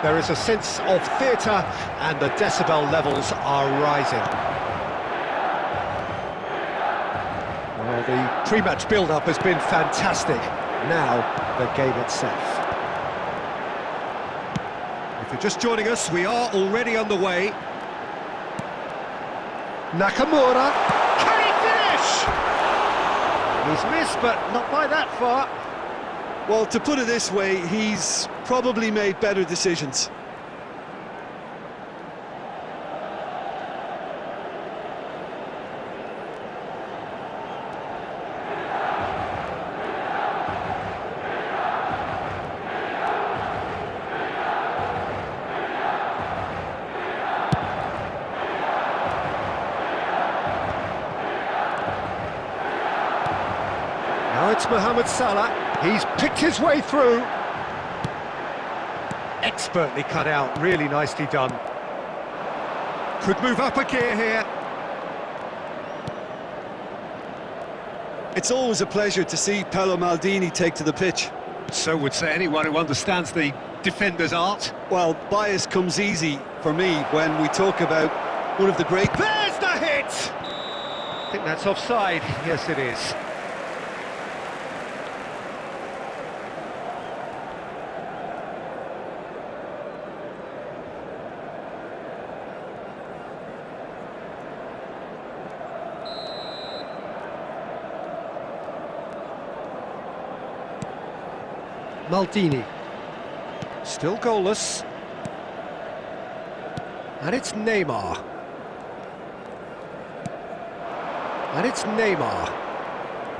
S1: There is a sense of theatre and the decibel levels are rising. Well, the pre-match build-up has been fantastic. Now, the game itself. If you're just joining us, we are already underway. Nakamura, can he finish? He's missed, but not by that far.
S2: Well, to put it this way, he's probably made better decisions.
S1: it's Mohamed Salah. He's picked his way through. Expertly cut out, really nicely done. Could move up a gear here.
S2: It's always a pleasure to see Paolo Maldini take to the pitch.
S1: So would say anyone who understands the defender's art.
S2: Well, bias comes easy for me when we talk about one of the great...
S1: There's the hit! I think that's offside. Yes, it is. Maldini. Still goalless. And it's Neymar. And it's Neymar.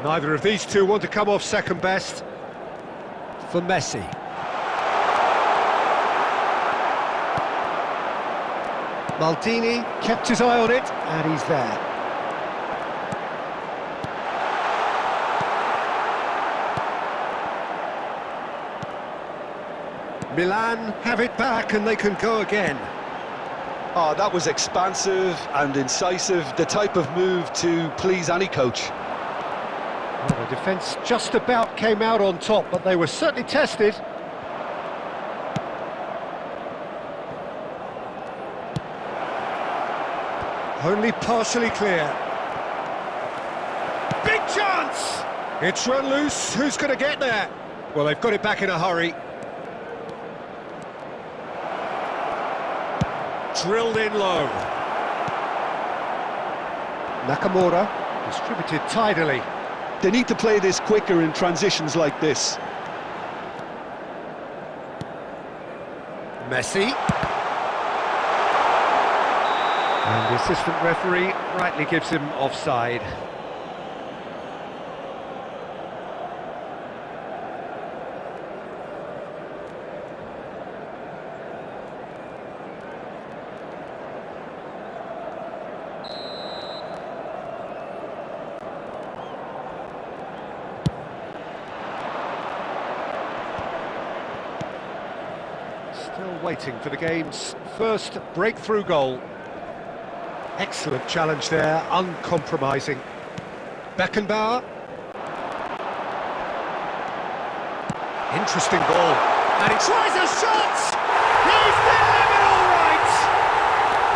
S1: Neither of these two want to come off second best. For Messi. Maldini kept his eye on it, and he's there. Milan have it back and they can go again.
S2: Oh, that was expansive and incisive, the type of move to please any coach.
S1: Well, the defence just about came out on top, but they were certainly tested. Only partially clear. Big chance! It's run loose, who's going to get there? Well, they've got it back in a hurry. Drilled in low. Nakamura distributed tidily.
S2: They need to play this quicker in transitions like this.
S1: Messi. And the assistant referee rightly gives him offside. Still waiting for the game's first breakthrough goal. Excellent challenge there, uncompromising. Beckenbauer. Interesting ball. And he tries a shot! He's there, all right!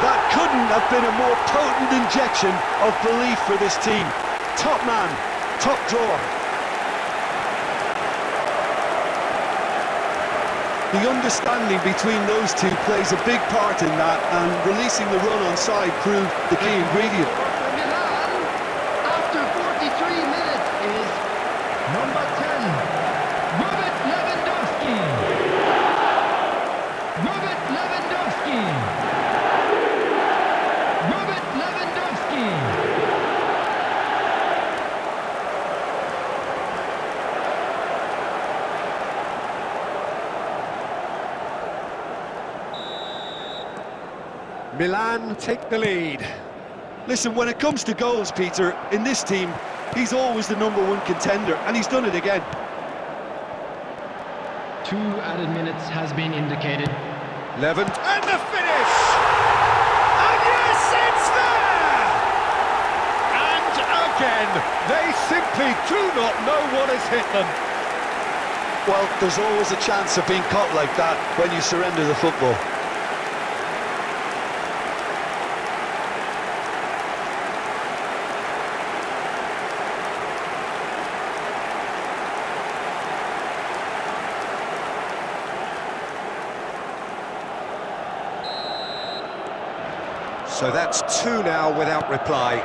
S2: That couldn't have been a more potent injection of belief for this team. Top man, top drawer. The understanding between those two plays a big part in that, and releasing the run on side proved the key ingredient.
S3: Milan, after 43 minutes, is number 10, Robert Lewandowski. Robert Lewandowski. Robert Lewandowski.
S1: Milan take the lead.
S2: Listen, when it comes to goals, Peter, in this team, he's always the #1 contender, and he's done it again.
S3: 2 added minutes has been indicated.
S1: Levant, and the finish! And yes, it's there! And again, they simply do not know what has hit them.
S2: Well, there's always a chance of being caught like that when you surrender the football.
S1: So that's 2 now without reply.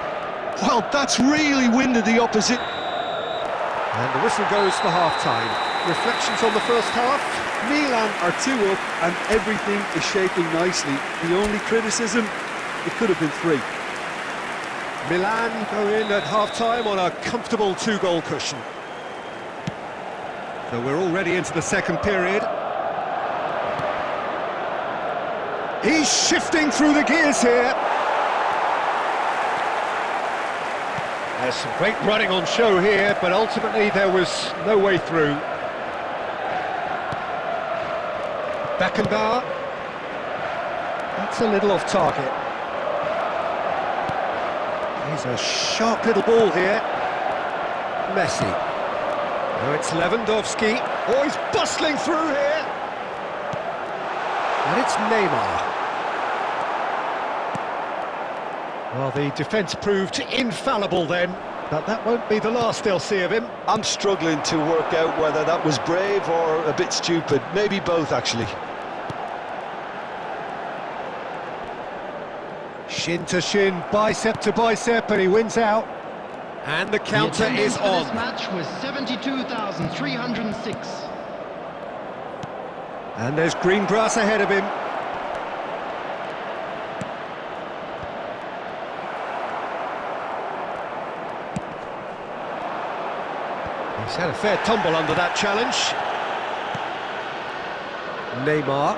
S2: Well, that's really winded the opposite.
S1: And the whistle goes for half-time. Reflections on the first half?
S2: Milan are 2 up and everything is shaping nicely. The only criticism, it could have been 3.
S1: Milan go in at half-time on a comfortable 2-goal cushion. So we're already into the second period. He's shifting through the gears here. There's some great running on show here, but ultimately there was no way through. Beckenbauer. That's a little off target. He's a sharp little ball here. Messi. Now it's Lewandowski. Oh, he's bustling through here. And it's Neymar. Well, the defence proved infallible then, but that won't be the last they'll see of him.
S2: I'm struggling to work out whether that was brave or a bit stupid. Maybe both, actually.
S1: Shin to shin, bicep to bicep, and he wins out. And the counter is on.
S3: This match was 72,306.
S1: And there's green grass ahead of him. He's had a fair tumble under that challenge. Neymar.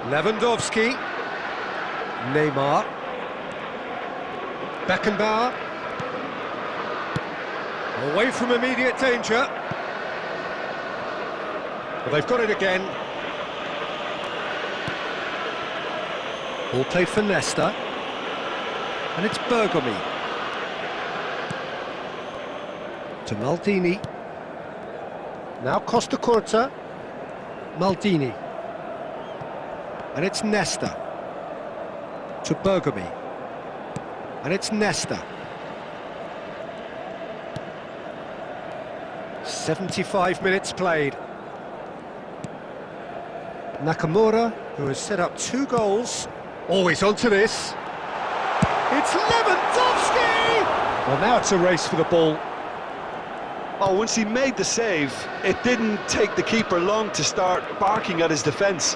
S1: Lewandowski. Neymar. Beckenbauer. Away from immediate danger. Well, they've got it again. Ball played for Nesta. And it's Bergomi. To Maldini. Now Costa Curta. Maldini. And it's Nesta. To Bergomi. And it's Nesta. 75 minutes played. Nakamura, who has set up 2 goals. Always onto this. It's Lewandowski! Well, now it's a race for the ball.
S2: Oh, once he made the save, it didn't take the keeper long to start barking at his defence.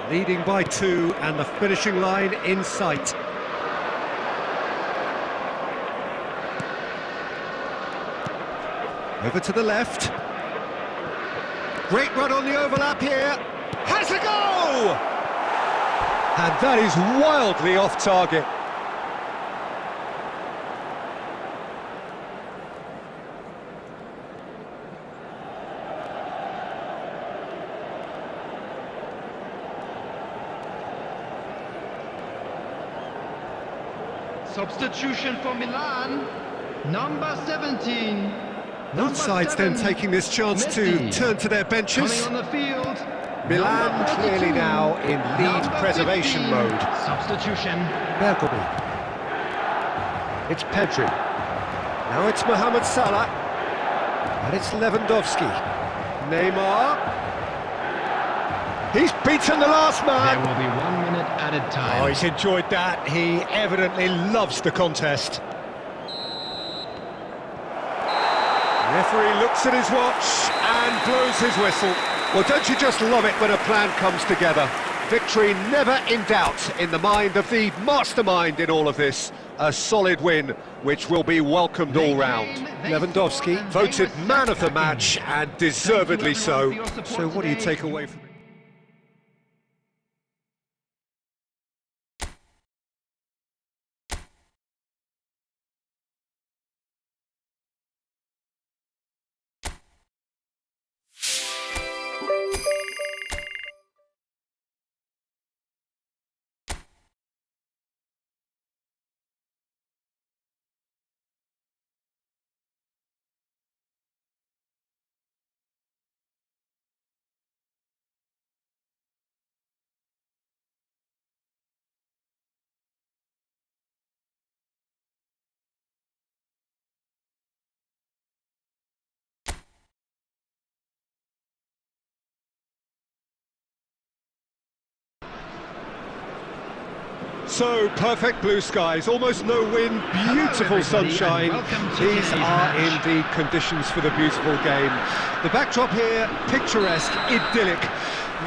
S1: Leading by 2 and the finishing line in sight. Over to the left. Great run on the overlap here. Has a go! And that is wildly off target.
S3: Substitution for Milan, number 17.
S1: Both sides then taking this chance to turn to their benches.
S3: Coming on the field,
S1: Milan clearly now in lead preservation
S3: 15.
S1: mode.
S3: Substitution.
S1: Bergomi. It's Pedri. Now it's Mohamed Salah. And it's Lewandowski. Neymar. He's beaten the last man.
S3: There will be 1 minute added time.
S1: Oh, he's enjoyed that. He evidently loves the contest. The referee looks at his watch and blows his whistle. Well, don't you just love it when a plan comes together? Victory never in doubt in the mind of the mastermind in all of this. A solid win, which will be welcomed all round. Lewandowski voted man of the match, and deservedly so. So what do you take away from it? So, perfect blue skies, almost no wind, beautiful sunshine. These are indeed conditions for the beautiful game. The backdrop here, picturesque, idyllic.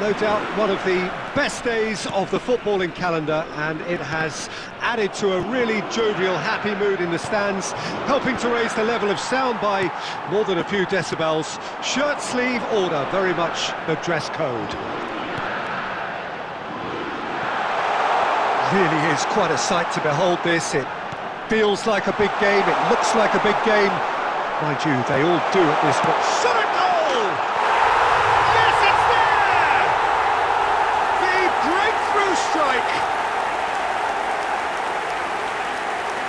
S1: No doubt one of the best days of the footballing calendar, and it has added to a really jovial, happy mood in the stands, helping to raise the level of sound by more than a few decibels. Shirt sleeve order, very much the dress code. Really is quite a sight to behold this. It feels like a big game, it looks like a big game. Mind you, they all do at this point. Shot a goal! Yes, it's there! The breakthrough strike!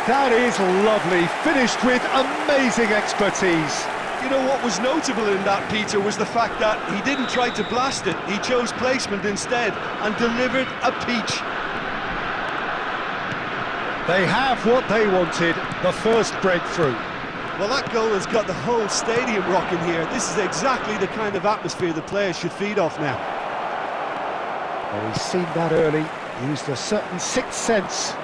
S1: That is lovely, finished with amazing expertise.
S2: You know what was notable in that, Peter, was the fact that he didn't try to blast it. He chose placement instead and delivered a peach.
S1: They have what they wanted, the first breakthrough.
S2: Well, that goal has got the whole stadium rocking here. This is exactly the kind of atmosphere the players should feed off now.
S1: Well, he's seen that early, used a certain sixth sense.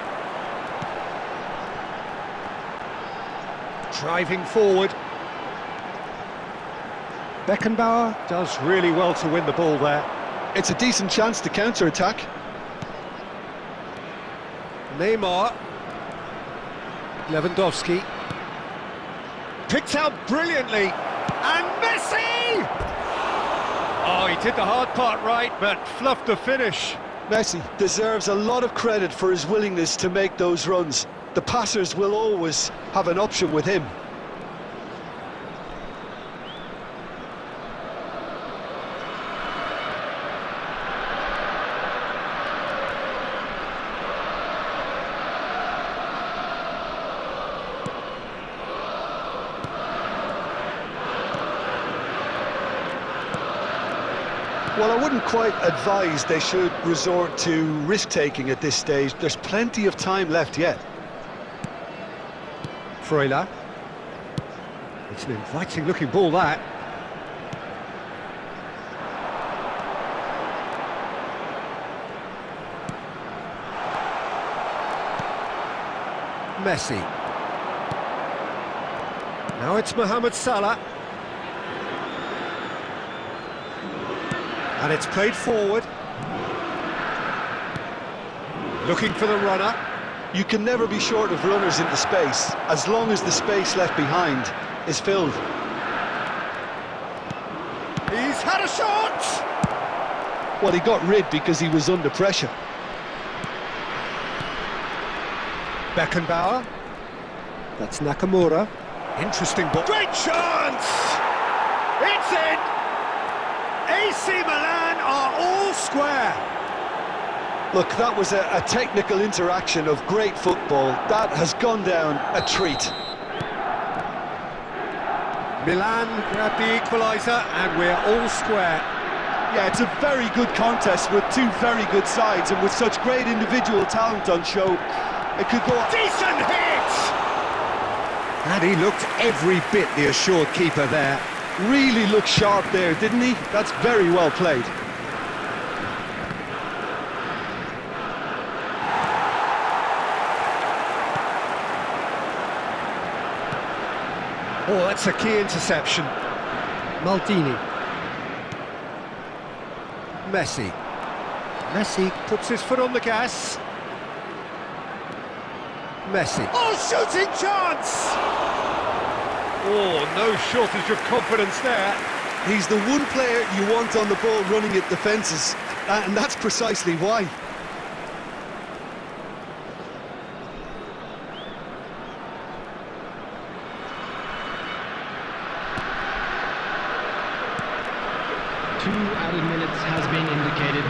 S1: Driving forward. Beckenbauer does really well to win the ball there.
S2: It's a decent chance to counter-attack.
S1: Neymar. Lewandowski. Picked out brilliantly. And Messi! Oh, he did the hard part right, but fluffed the finish.
S2: Messi deserves a lot of credit for his willingness to make those runs. The passers will always have an option with him. Well, I wouldn't quite advise they should resort to risk-taking at this stage. There's plenty of time left yet.
S1: Freuler. It's an inviting-looking ball, that. Messi. Now it's Mohamed Salah. And it's played forward. Looking for the runner.
S2: You can never be short of runners into space, as long as the space left behind is filled.
S1: He's had a shot!
S2: Well, he got rid because he was under pressure.
S1: Beckenbauer. That's Nakamura. Interesting ball. Great chance! It's in! AC Milan are all square.
S2: Look, that was a technical interaction of great football. That has gone down a treat.
S1: Milan grabbed the equaliser and we're all square.
S2: Yeah, it's a very good contest with two very good sides, and with such great individual talent on show, it could go...
S1: Decent hit! And he looked every bit the assured keeper there.
S2: Really looked sharp there, didn't he? That's very well played.
S1: Oh, that's a key interception. Maldini. Messi. Messi puts his foot on the gas. Messi. Oh, shooting chance! Oh, no shortage of confidence there.
S2: He's the one player you want on the ball running at defences, and that's precisely why.
S3: Two added minutes has been indicated.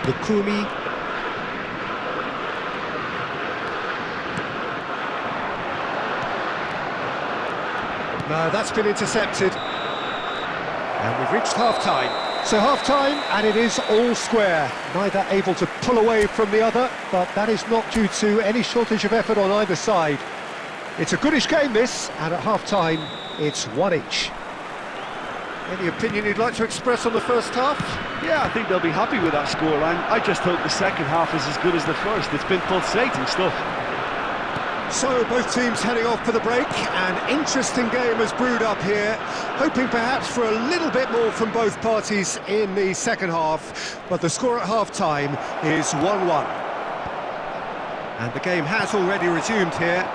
S1: Lukumi. No, that's been intercepted. And we've reached half-time. So half-time, and it is all square. Neither able to pull away from the other, but that is not due to any shortage of effort on either side. It's a goodish game, this, and at half-time, it's one each. Any opinion you'd like to express on the first half?
S2: Yeah, I think they'll be happy with that scoreline. I just hope the second half is as good as the first. It's been pulsating stuff.
S1: So both teams heading off for the break. An interesting game has brewed up here, hoping perhaps for a little bit more from both parties in the second half, but the score at half-time is 1-1. And the game has already resumed here.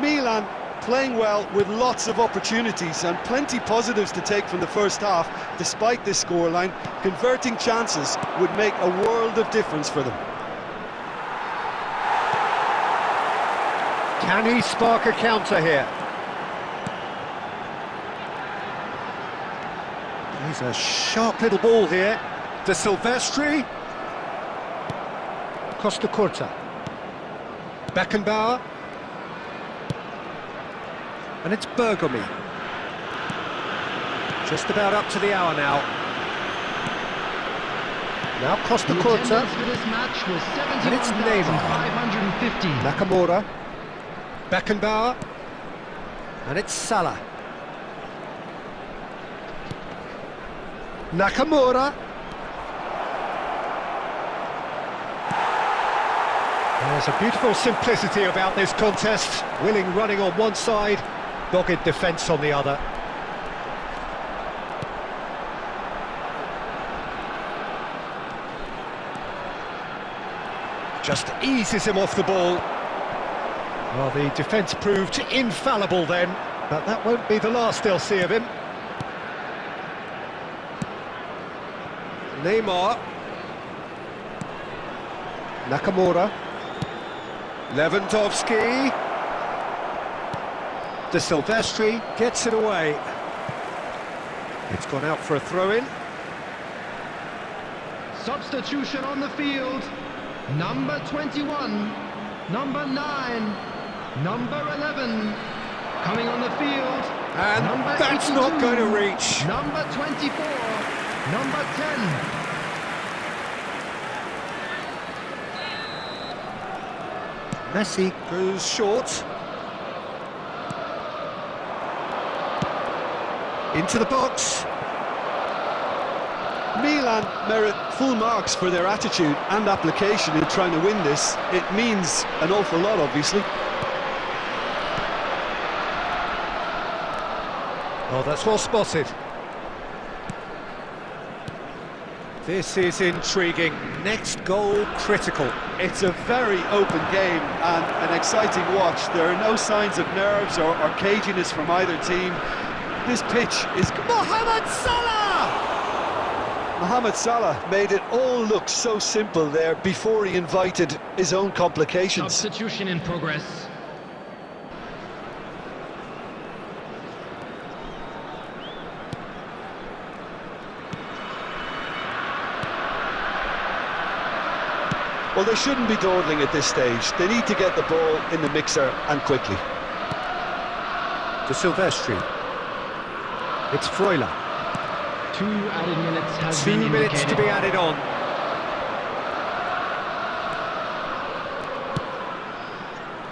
S2: Milan playing well with lots of opportunities and plenty positives to take from the first half. Despite this scoreline, converting chances would make a world of difference for them.
S1: Can he spark a counter here? He's a sharp little ball here. De Silvestri. Costa Curta. Beckenbauer. And it's Bergomi. Just about up to the hour now. Now Costa Curta. And it's Neymar. Nakamura. Beckenbauer. And it's Salah. Nakamura. There's a beautiful simplicity about this contest. Willing running on one side, dogged defence on the other. Just eases him off the ball. Well, the defence proved infallible then, but that won't be the last they'll see of him. Neymar. Nakamura. Lewandowski. De Silvestri gets it away. It's gone out for a throw-in.
S3: Substitution on the field. Number 21, number 9, number 11. Coming on the field.
S1: And
S3: number
S1: that's
S3: 82,
S1: not going to reach.
S3: Number 24, number 10.
S1: Messi goes short. Into the box.
S2: Milan merit full marks for their attitude and application in trying to win this. It means an awful lot, obviously.
S1: Oh, that's well spotted. This is intriguing. Next goal critical.
S2: It's a very open game and an exciting watch. There are no signs of nerves or caginess from either team. This pitch is...
S1: Mohamed Salah!
S2: Mohamed Salah made it all look so simple there before he invited his own complications.
S3: Substitution in progress.
S2: Well, they shouldn't be dawdling at this stage. They need to get the ball in the mixer and quickly.
S1: De Silvestri. It's Freuler.
S3: 2 added minutes has
S1: 2
S3: been
S1: minutes
S3: indicated.
S1: to be added on.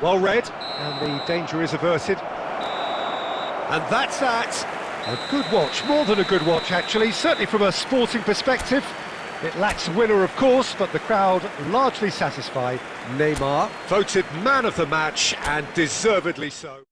S1: Well read, and the danger is averted. And that's that. A good watch, more than a good watch actually, certainly from a sporting perspective. It lacks a winner, of course, but the crowd largely satisfied. Neymar voted man of the match, and deservedly so.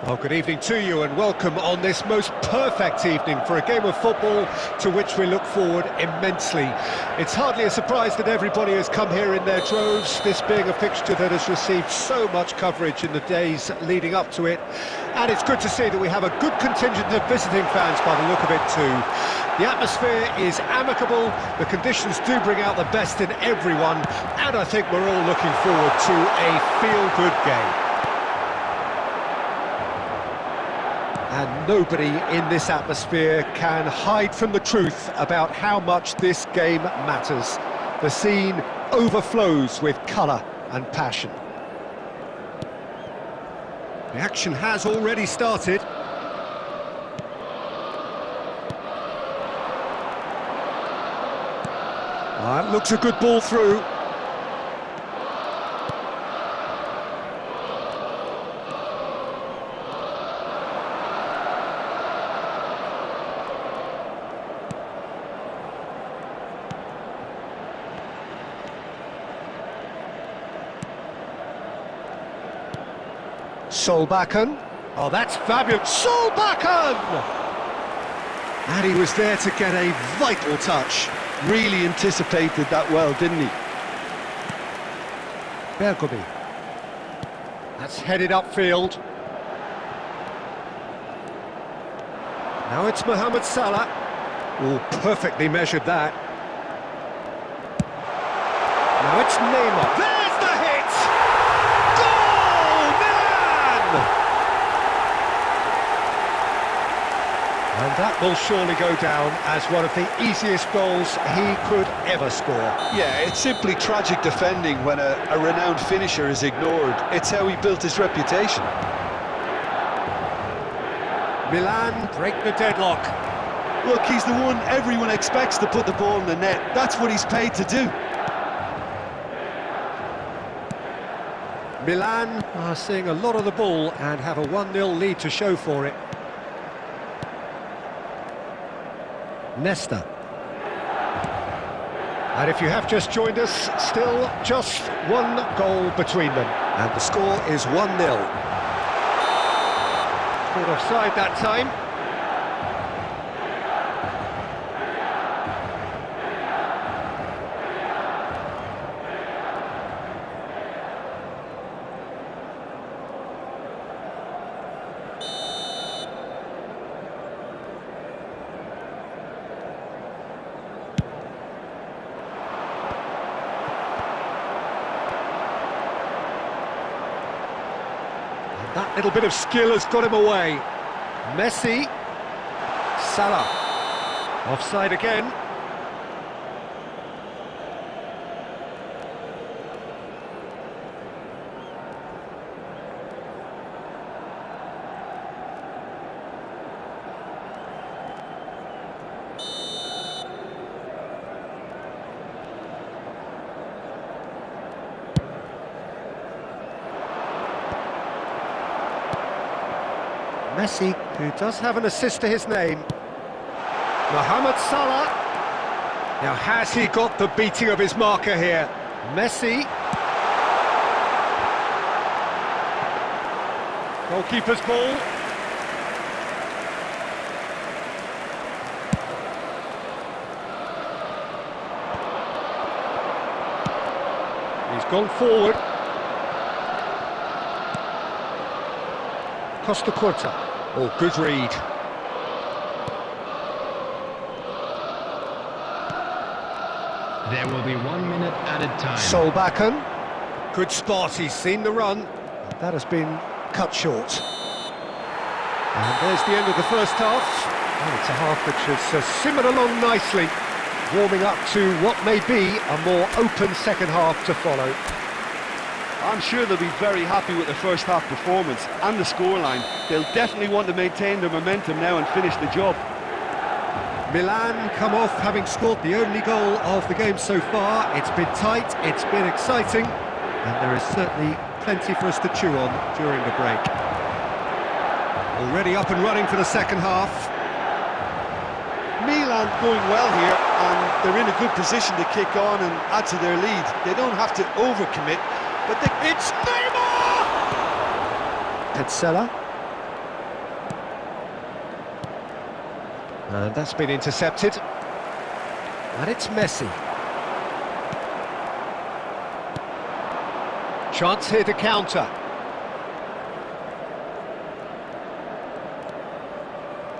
S1: Well, good evening to you and welcome on this most perfect evening for a game of football to which we look forward immensely. It's hardly a surprise that everybody has come here in their droves, this being a fixture that has received so much coverage in the days leading up to it. And it's good to see that we have a good contingent of visiting fans by the look of it too. The atmosphere is amicable, the conditions do bring out the best in everyone, and I think we're all looking forward to a feel-good game. Nobody in this atmosphere can hide from the truth about how much this game matters. The scene overflows with colour and passion. The action has already started. Looks a good ball through. Solbakken. Oh, that's fabulous. Solbakken!
S2: And he was there to get a vital touch. Really anticipated that well, didn't he?
S1: Bergomi. That's headed upfield. Now it's Mohamed Salah. Oh, perfectly measured that. Now it's Neymar. There's the hit! Goal! Milan! And that will surely go down as one of the easiest goals he could ever score.
S2: Yeah, it's simply tragic defending when a renowned finisher is ignored. It's how he built his reputation.
S1: Milan break the deadlock.
S2: Look, he's the one everyone expects to put the ball in the net. That's what he's paid to do.
S1: Milan are seeing a lot of the ball and have a 1-0 lead to show for it. Nesta. And if you have just joined us, still just one goal between them. And the score is 1-0. Caught offside that time. That little bit of skill has got him away. Messi. Salah. Offside again. Messi, who does have an assist to his name. Mohamed Salah. Now, has he got the beating of his marker here? Messi. Goalkeeper's ball. He's gone forward. Costa Curta. Oh, good read.
S3: There will be 1 minute added time.
S1: Solbakken. Good spot, he's seen the run. That has been cut short. And there's the end of the first half. Oh, it's a half which has simmered along nicely, warming up to what may be a more open second half to follow.
S2: I'm sure they'll be very happy with the first half performance and the scoreline. They'll definitely want to maintain their momentum now and finish the job.
S1: Milan come off having scored the only goal of the game so far. It's been tight, it's been exciting, and there is certainly plenty for us to chew on during the break. Already up and running for the second half.
S2: Milan going well here, and they're in a good position to kick on and add to their lead. They don't have to overcommit. But it's Neymar!
S1: Petzela. And that's been intercepted. And it's Messi. Chance here to counter.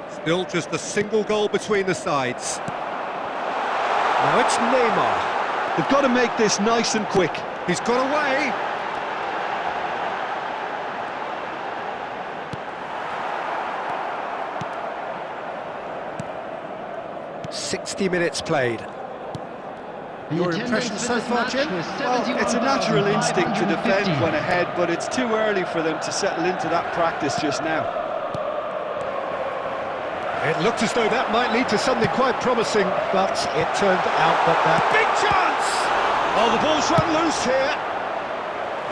S1: Still just a single goal between the sides. Now it's Neymar.
S2: They've got to make this nice and quick.
S1: He's got away. 60 minutes played.
S3: The
S1: Your
S3: attendance
S1: impressions
S3: for
S1: so
S3: this
S1: far,
S3: match
S1: Jim?
S3: was
S2: Well, it's a natural instinct to defend
S3: 71,550.
S2: when ahead, but it's too early for them to settle into that practice just now.
S1: It looked as though that might lead to something quite promising, but it turned out that big chance! Oh, the ball's run loose here.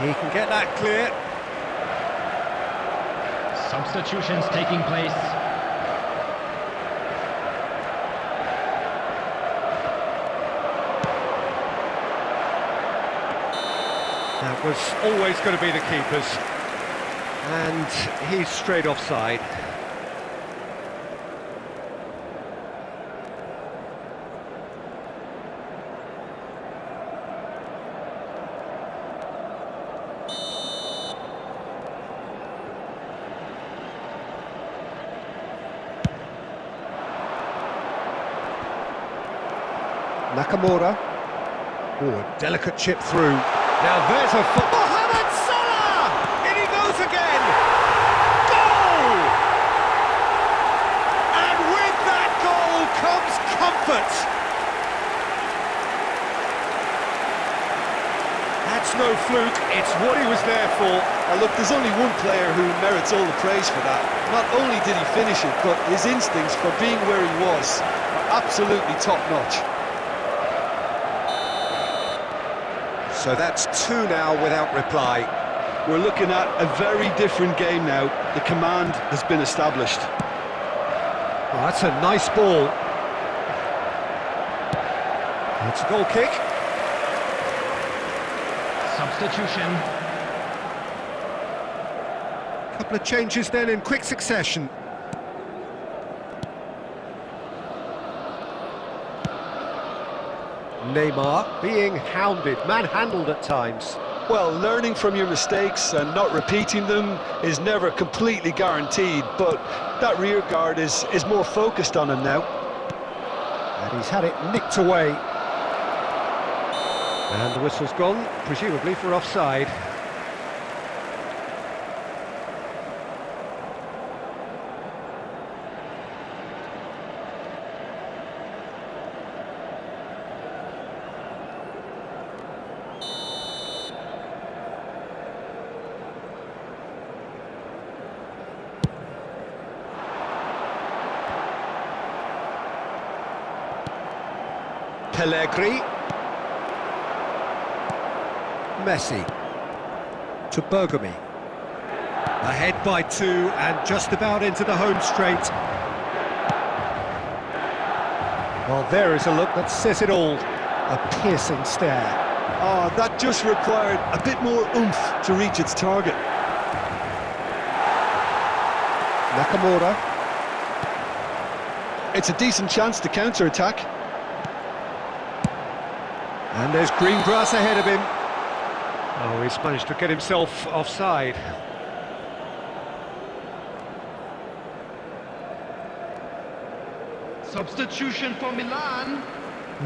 S1: He can get that clear.
S3: Substitutions taking place.
S1: That was always going to be the keeper's. And he's straight offside. Nakamura. Oh, a delicate chip through. Now there's a foot. Mohamed Salah! In he goes again! Goal! And with that goal comes comfort. That's no fluke, it's what he was there for.
S2: Look, there's only one player who merits all the praise for that. Not only did he finish it, but his instincts for being where he was are absolutely top-notch.
S1: So that's two now without reply.
S2: We're looking at a very different game now. The command has been established.
S1: Oh, that's a nice ball. It's a goal kick.
S3: Substitution.
S1: Couple of changes then in quick succession. Neymar being hounded, manhandled at times.
S2: Well, learning from your mistakes and not repeating them is never completely guaranteed, but that rear guard is more focused on him now.
S1: And he's had it nicked away. And the whistle's gone, presumably for offside. Pellegrini. Messi. To Bergami. Ahead by two and just about into the home straight. Well, there is a look that says it all. A piercing stare.
S2: Oh, that just required a bit more oomph to reach its target.
S1: Nakamura.
S2: It's a decent chance to counter-attack.
S1: And there's green grass ahead of him. Oh, he's managed to get himself offside.
S3: Substitution for Milan.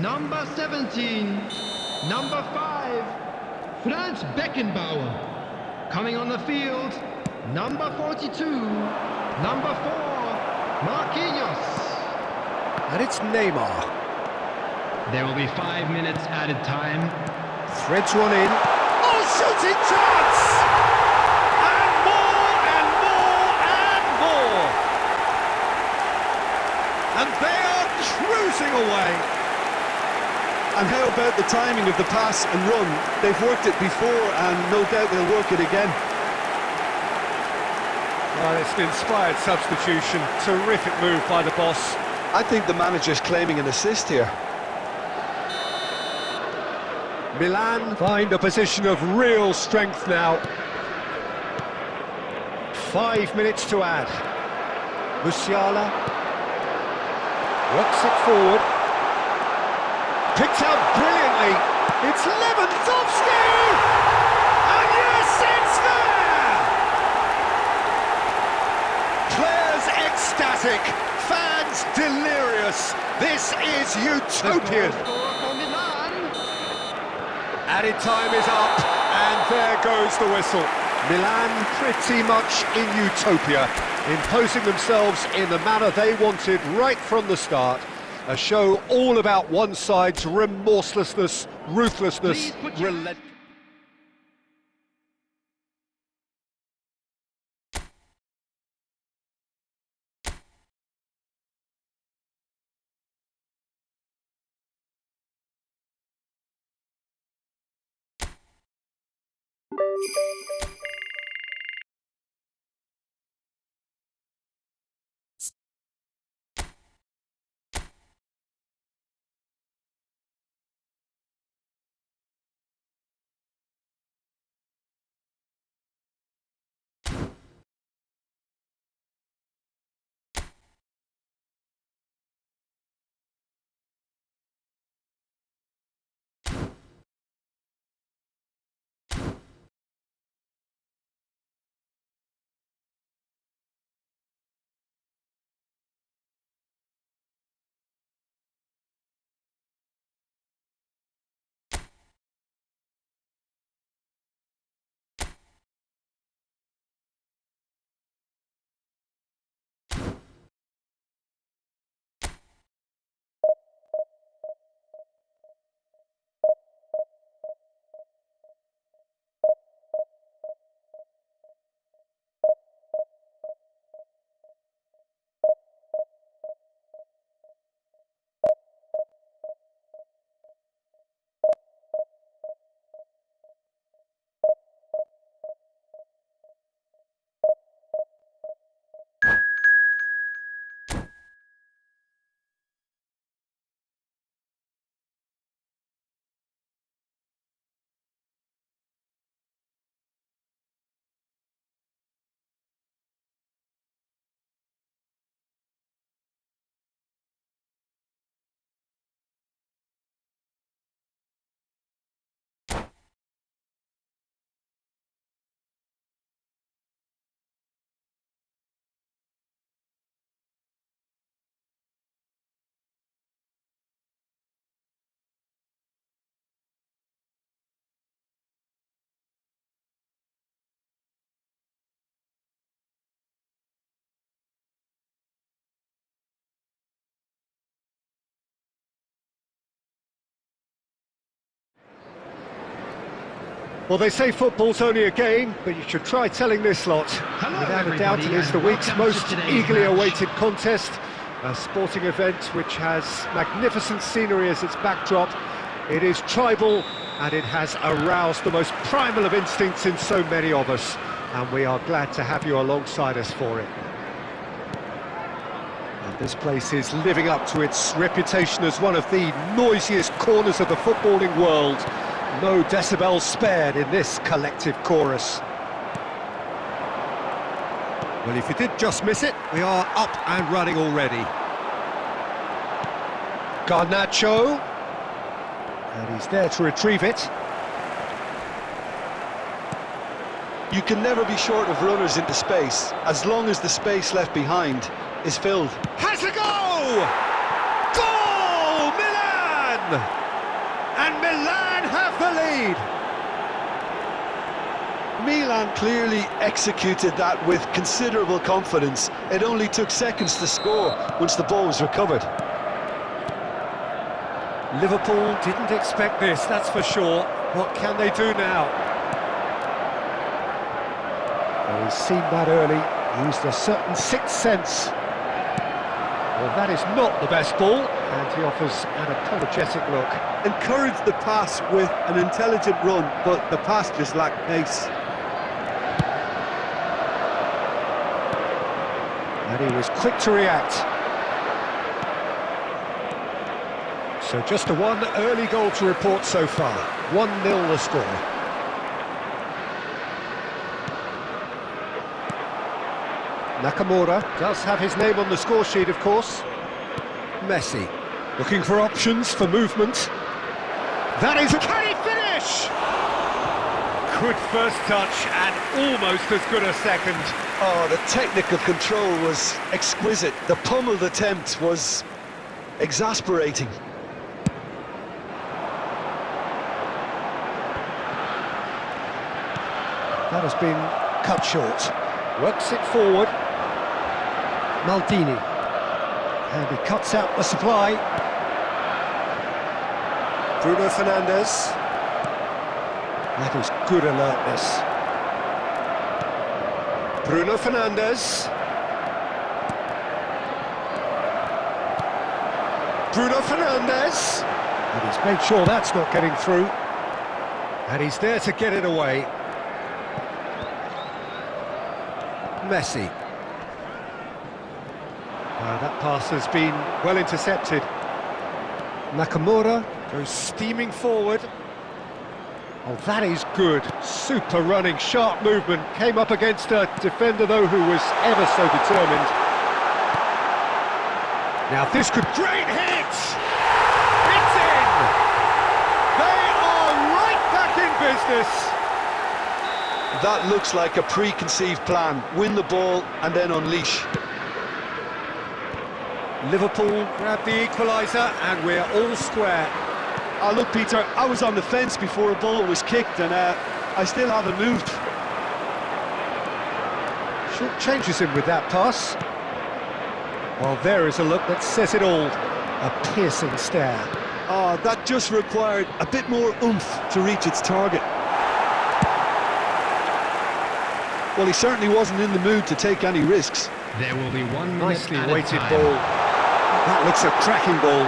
S3: Number 17. Number 5. Franz Beckenbauer. Coming on the field. Number 42. Number 4. Marquinhos.
S1: And it's Neymar.
S3: There will be 5 minutes added time.
S1: Threads one in. Oh, shooting chance! And more, and more, and more! And they are cruising away.
S2: And how about the timing of the pass and run? They've worked it before and no doubt they'll work it again.
S1: Well, it's an inspired substitution. Terrific move by the boss.
S2: I think the manager's claiming an assist here.
S1: Milan find a position of real strength now. 5 minutes to add. Musiala works it forward. Picked out brilliantly. It's Lewandowski! And yes, it's there! Players ecstatic, fans delirious. This is utopian. Added time is up, and there goes the whistle. Milan pretty much in utopia, imposing themselves in the manner they wanted right from the start. A show all about one side's remorselessness, ruthlessness, relentlessness. Well, they say football's only a game, but you should try telling this lot. Without a doubt, it is the week's most eagerly awaited contest, a sporting event which has magnificent scenery as its backdrop. It is tribal, and it has aroused the most primal of instincts in so many of us, and we are glad to have you alongside us for it. And this place is living up to its reputation as one of the noisiest corners of the footballing world. No decibels spared in this collective chorus. Well, if you did just miss it, we are up and running already. Garnacho. And he's there to retrieve it.
S2: You can never be short of runners into space, as long as the space left behind is filled.
S1: Has a go! Goal! Milan! And Milan have the lead!
S2: Milan clearly executed that with considerable confidence. It only took seconds to score once the ball was recovered.
S1: Liverpool didn't expect this, that's for sure. What can they do now? Well, he's seen that early, used a certain sixth sense. Well, that is not the best ball, and he offers an apologetic look.
S2: Encouraged the pass with an intelligent run, but the pass just lacked pace.
S1: And he was quick to react. So just a one early goal to report so far. 1-0 the score. Nakamura does have his name on the score sheet, of course. Messi, looking for options for movement. That is... Can he finish? Good first touch and almost as good a second.
S2: Oh, the technical control was exquisite. The pummeled attempt was exasperating.
S1: That has been cut short. Works it forward. Maldini. And he cuts out the supply. Bruno Fernandes. That is good alertness. Bruno Fernandes. Bruno Fernandes. And he's made sure that's not getting through. And he's there to get it away. Messi. That pass has been well intercepted. Nakamura goes steaming forward. Oh, that is good. Super running, sharp movement. Came up against a defender, though, who was ever so determined. Now this could... Great hit! It's in! They are right back in business!
S2: That looks like a preconceived plan. Win the ball and then unleash.
S1: Liverpool grab the equaliser and we're all square.
S2: Oh, look, Peter, I was on the fence before a ball was kicked and I still haven't moved.
S1: Short changes him with that pass. Well, there is a look that says it all. A piercing stare.
S2: Oh, that just required a bit more oomph to reach its target. Well, he certainly wasn't in the mood to take any risks.
S3: There will be 1 minute
S1: Nicely
S3: at a
S1: weighted
S3: time.
S1: ball. That looks a cracking ball.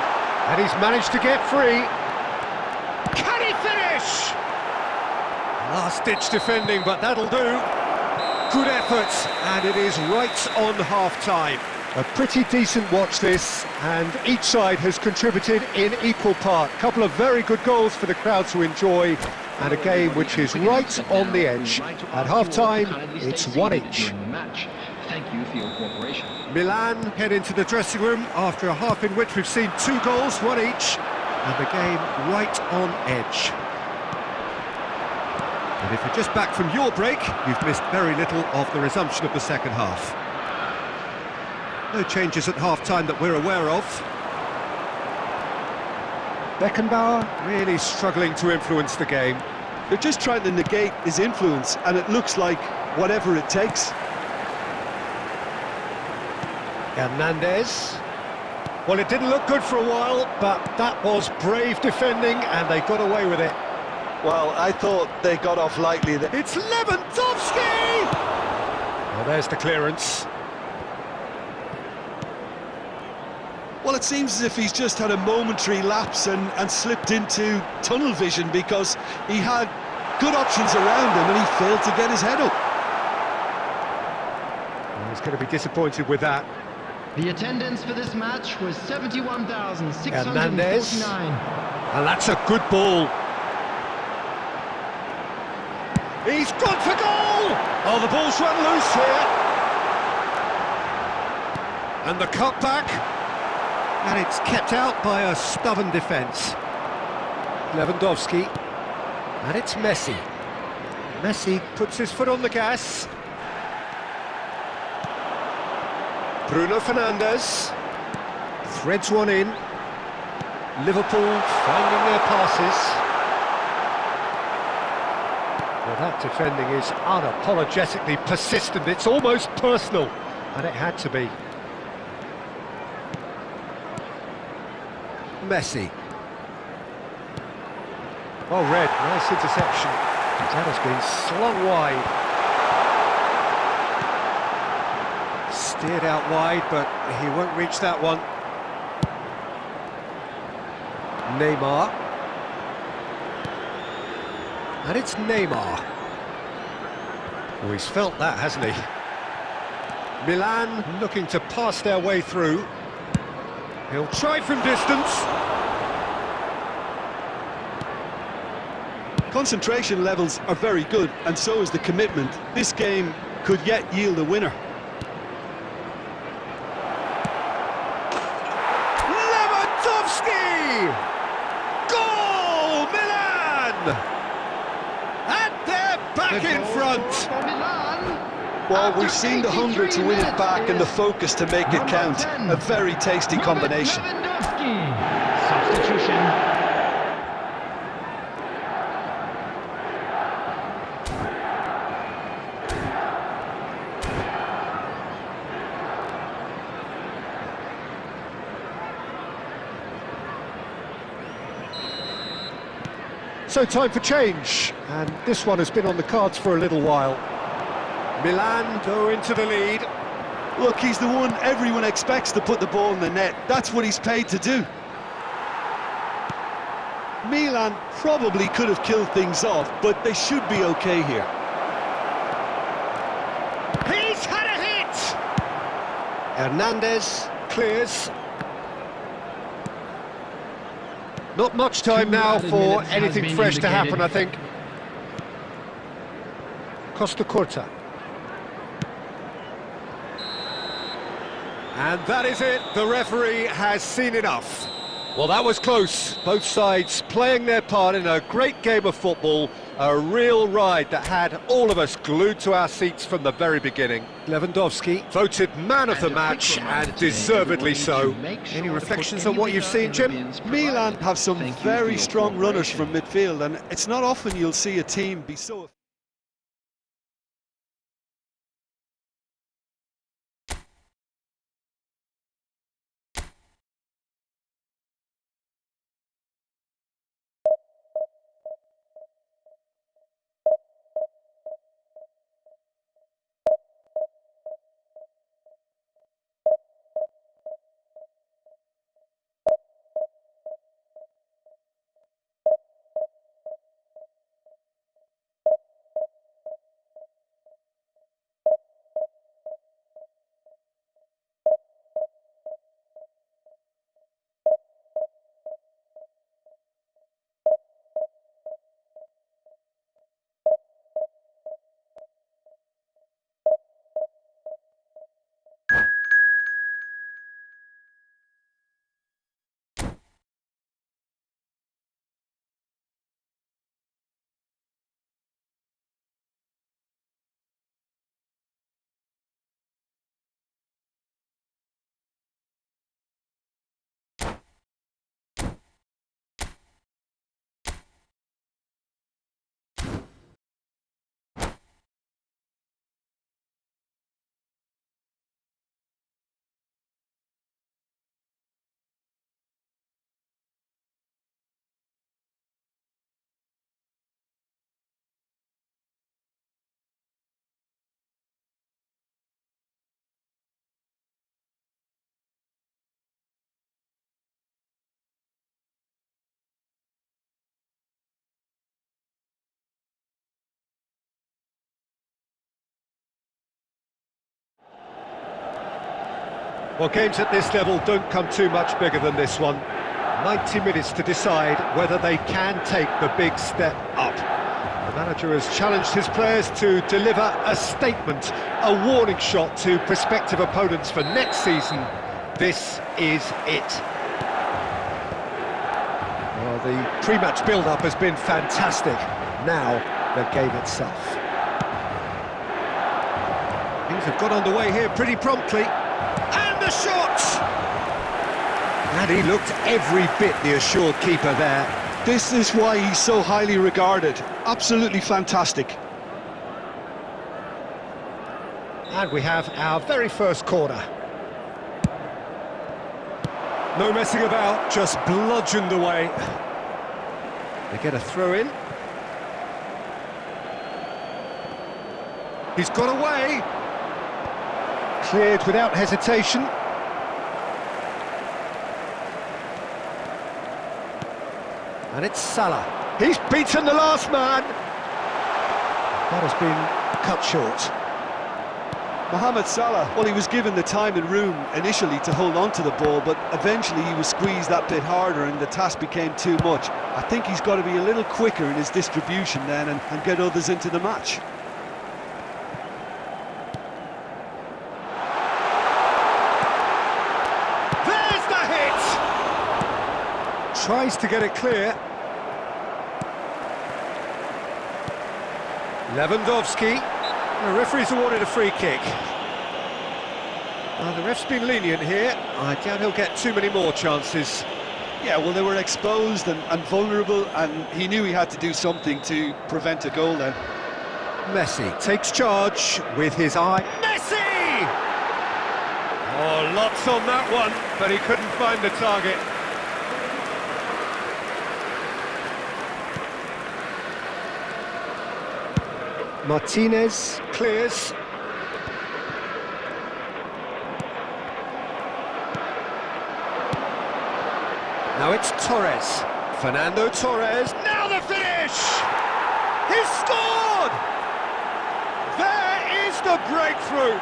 S1: And he's managed to get free. Can he finish? Last-ditch defending, but that'll do. Good effort, and it is right on half-time. A pretty decent watch this, and each side has contributed in equal part. Couple of very good goals for the crowd to enjoy, and a game which is right on the edge. At half-time, it's 1 each.
S3: Thank you for your cooperation.
S1: Milan head into the dressing room after a half in which we've seen 2 goals, 1 each, and the game right on edge. And if you're just back from your break, you've missed very little of the resumption of the second half. No changes at half-time that we're aware of. Beckenbauer really struggling to influence the game.
S2: They're just trying to negate his influence, and it looks like whatever it takes.
S1: Hernandez. Well, it didn't look good for a while, but that was brave defending, and they got away with it.
S2: Well, I thought they got off lightly there.
S1: It's Lewandowski! Well, there's the clearance.
S2: Well, it seems as if he's just had a momentary lapse and slipped into tunnel vision, because he had good options around him and he failed to get his head up.
S1: Well, he's going to be disappointed with that.
S3: The attendance for this match was 71,649.
S1: Hernandez. And that's a good ball. He's gone for goal! Oh, the ball's run loose here. And the cutback. And it's kept out by a stubborn defence. Lewandowski. And it's Messi. Messi puts his foot on the gas. Bruno Fernandes. Threads one in. Liverpool finding their passes. Well, that defending is unapologetically persistent. It's almost personal. And it had to be. Messi. Well read, nice interception. That has been slung wide. Steered out wide, but he won't reach that one. Neymar. And it's Neymar. Oh, he's felt that, hasn't he? Milan looking to pass their way through. He'll try from distance.
S2: Concentration levels are very good, and so is the commitment. This game could yet yield a winner.
S1: Lewandowski! Goal, Milan! And they're back in front.
S2: Well, we've seen the hunger to win it back and the focus to make it count. A very tasty combination.
S3: Substitution.
S1: So time for change, and this one has been on the cards for a little while. Milan go into the lead.
S2: Look, he's the one everyone expects to put the ball in the net. That's what he's paid to do. Milan probably could have killed things off, but they should be okay here.
S1: He's had a hit! Hernandez clears. Not much time now for anything fresh to happen, I think. Costa Curta. And that is it, the referee has seen enough. Well, that was close. Both sides playing their part in a great game of football, a real ride that had all of us glued to our seats from the very beginning. Lewandowski voted man of the match, and deservedly so. Any reflections on what you've seen, Jim?
S2: Milan have some very strong runners from midfield, and it's not often you'll see a team be so...
S1: Well, games at this level don't come too much bigger than this one. 90 minutes to decide whether they can take the big step up. The manager has challenged his players to deliver a statement, a warning shot to prospective opponents for next season. This is it. Well, the pre-match build-up has been fantastic. Now, the game itself. Things have got underway here pretty promptly. And the shot! And he looked every bit the assured keeper there.
S2: This is why he's so highly regarded. Absolutely fantastic.
S1: And we have our very first corner. No messing about, just bludgeoned away. They get a throw in. He's got away. Cleared without hesitation. And it's Salah. He's beaten the last man. That has been cut short.
S2: Mohamed Salah, well, he was given the time and room initially to hold on to the ball, but eventually he was squeezed that bit harder and the task became too much. I think he's got to be a little quicker in his distribution then and get others into the match.
S1: There's the hit! Tries to get it clear. Lewandowski. The referee's awarded a free kick. Well, the ref's been lenient here. I doubt he'll get too many more chances.
S2: Yeah, well, they were exposed and vulnerable, and he knew he had to do something to prevent a goal then.
S1: Messi takes charge with his eye. Messi! Oh, lots on that one, but he couldn't find the target. Martinez clears. Now it's Torres. Fernando Torres. Now the finish! He's scored! There is the breakthrough!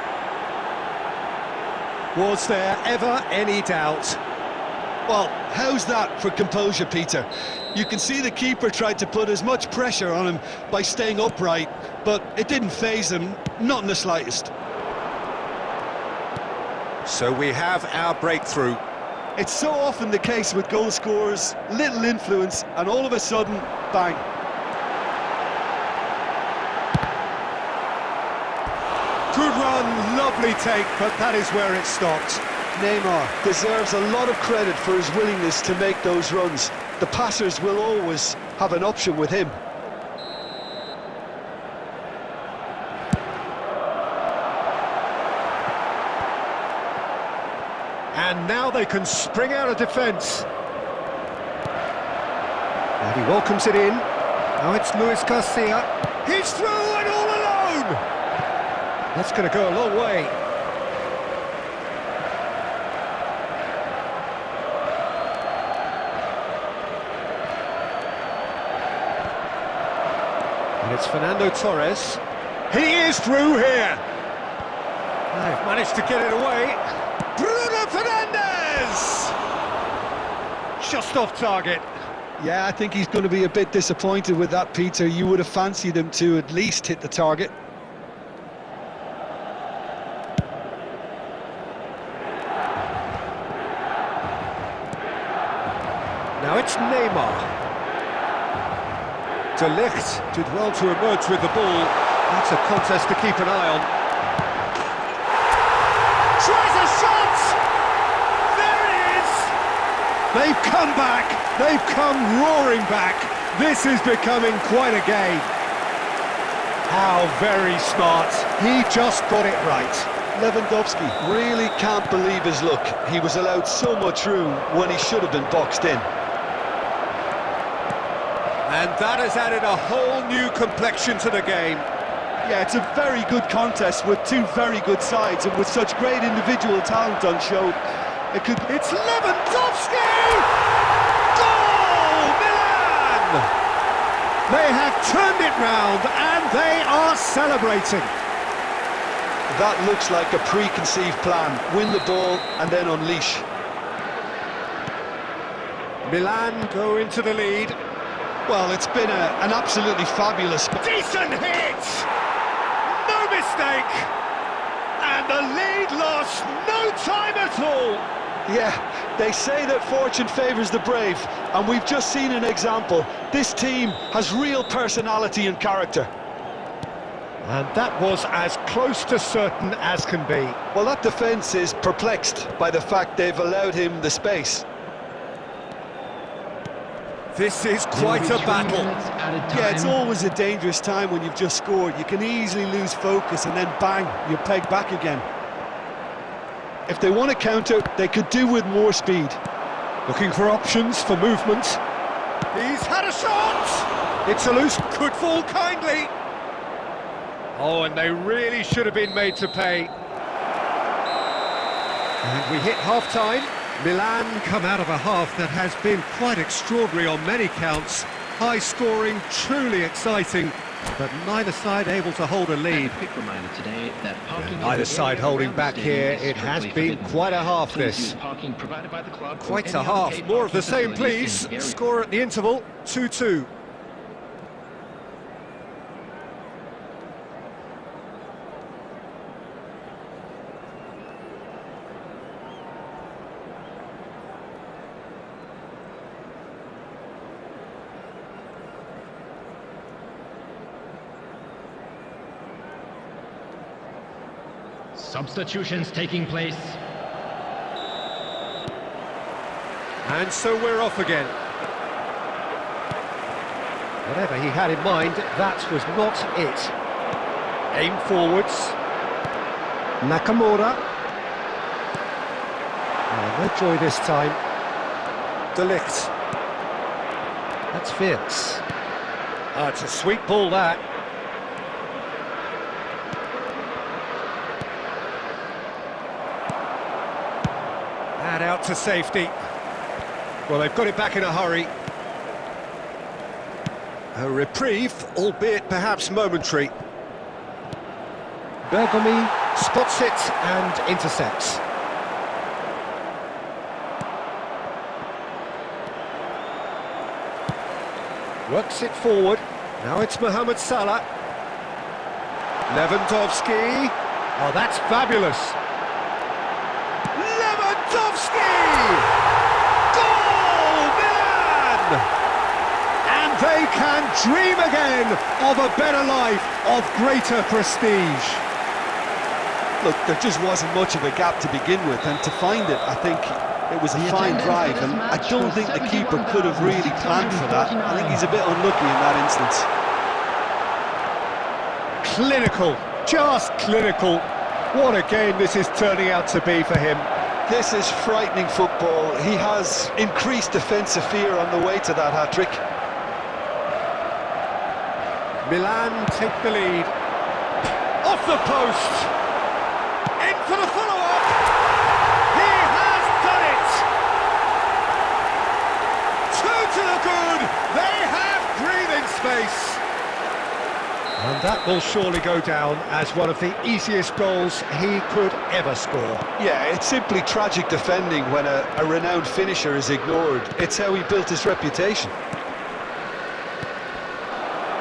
S1: Was there ever any doubt?
S2: Well, how's that for composure, Peter? You can see the keeper tried to put as much pressure on him by staying upright, but it didn't faze him, not in the slightest.
S1: So we have our breakthrough.
S2: It's so often the case with goal scorers, little influence, and all of a sudden, bang.
S1: Good run, lovely take, but that is where it stopped.
S2: Neymar deserves a lot of credit for his willingness to make those runs. The passers will always have an option with him.
S1: And now they can spring out of defence. And he welcomes it in. Now it's Luis Garcia. He's through and all alone! That's going to go a long way. And it's Fernando Torres. He is through here! They've managed to get it away. Bruno Fernandes! Just off target.
S2: Yeah, I think he's going to be a bit disappointed with that, Peter. You would have fancied him to at least hit the target.
S1: Now it's Neymar. De Ligt did well to emerge with the ball. That's a contest to keep an eye on. Tries a shot! There it is! They've come back! They've come roaring back! This is becoming quite a game. How very smart. He just got it right.
S2: Lewandowski really can't believe his luck. He was allowed so much room when he should have been boxed in.
S1: And that has added a whole new complexion to the game.
S2: Yeah, it's a very good contest with two very good sides, and with such great individual talent on show, it could...
S1: It's Lewandowski! Goal! Milan! They have turned it round and they are celebrating.
S2: That looks like a preconceived plan. Win the ball and then unleash.
S1: Milan go into the lead.
S2: Well, it's been an absolutely fabulous...
S1: Decent hit! No mistake! And the lead lost no time at all!
S2: Yeah, they say that fortune favours the brave, and we've just seen an example. This team has real personality and character.
S1: And that was as close to certain as can be.
S2: Well, that defence is perplexed by the fact they've allowed him the space.
S1: This is quite a battle.
S2: Yeah, it's always a dangerous time when you've just scored. You can easily lose focus and then bang, you're pegged back again. If they want to counter, they could do with more speed.
S1: Looking for options for movement. He's had a shot! It's a loose, could fall kindly. Oh, and they really should have been made to pay. And we hit half-time. Milan come out of a half that has been quite extraordinary on many counts. High scoring, truly exciting, but neither side able to hold a lead.
S4: Quick reminder today that parking
S1: Neither side holding back here. It has been quite a half, this.
S4: Parking provided by the club.
S1: Quite a half. More of the same, please. Score at the interval, 2-2.
S3: Substitutions taking place.
S1: And so we're off again. Whatever he had in mind, that was not it. Aim forwards. Nakamura. Oh, no joy this time. De Ligt. That's fierce. It's a sweet ball, that. out to safety. Well, they've got it back in a hurry. A reprieve, albeit perhaps momentary. Bergomi spots it and intercepts. Works it forward. Now it's Mohamed Salah. Lewandowski. Oh, that's fabulous. Lewandowski! Goal, Milan! And they can dream again of a better life, of greater prestige.
S2: Look, there just wasn't much of a gap to begin with, and to find it, I think it was a fine drive, and I don't think the keeper could have really planned for that. I think he's a bit unlucky in that instance.
S1: Clinical, just clinical. What a game this is turning out to be for him.
S2: This is frightening football. He has increased defensive fear on the way to that hat-trick.
S1: Milan take the lead. Off the post! In for the follow-up! He has done it! Two to the good! They have breathing space! And that will surely go down as one of the easiest goals he could ever score.
S2: Yeah, it's simply tragic defending when a renowned finisher is ignored. It's how he built his reputation.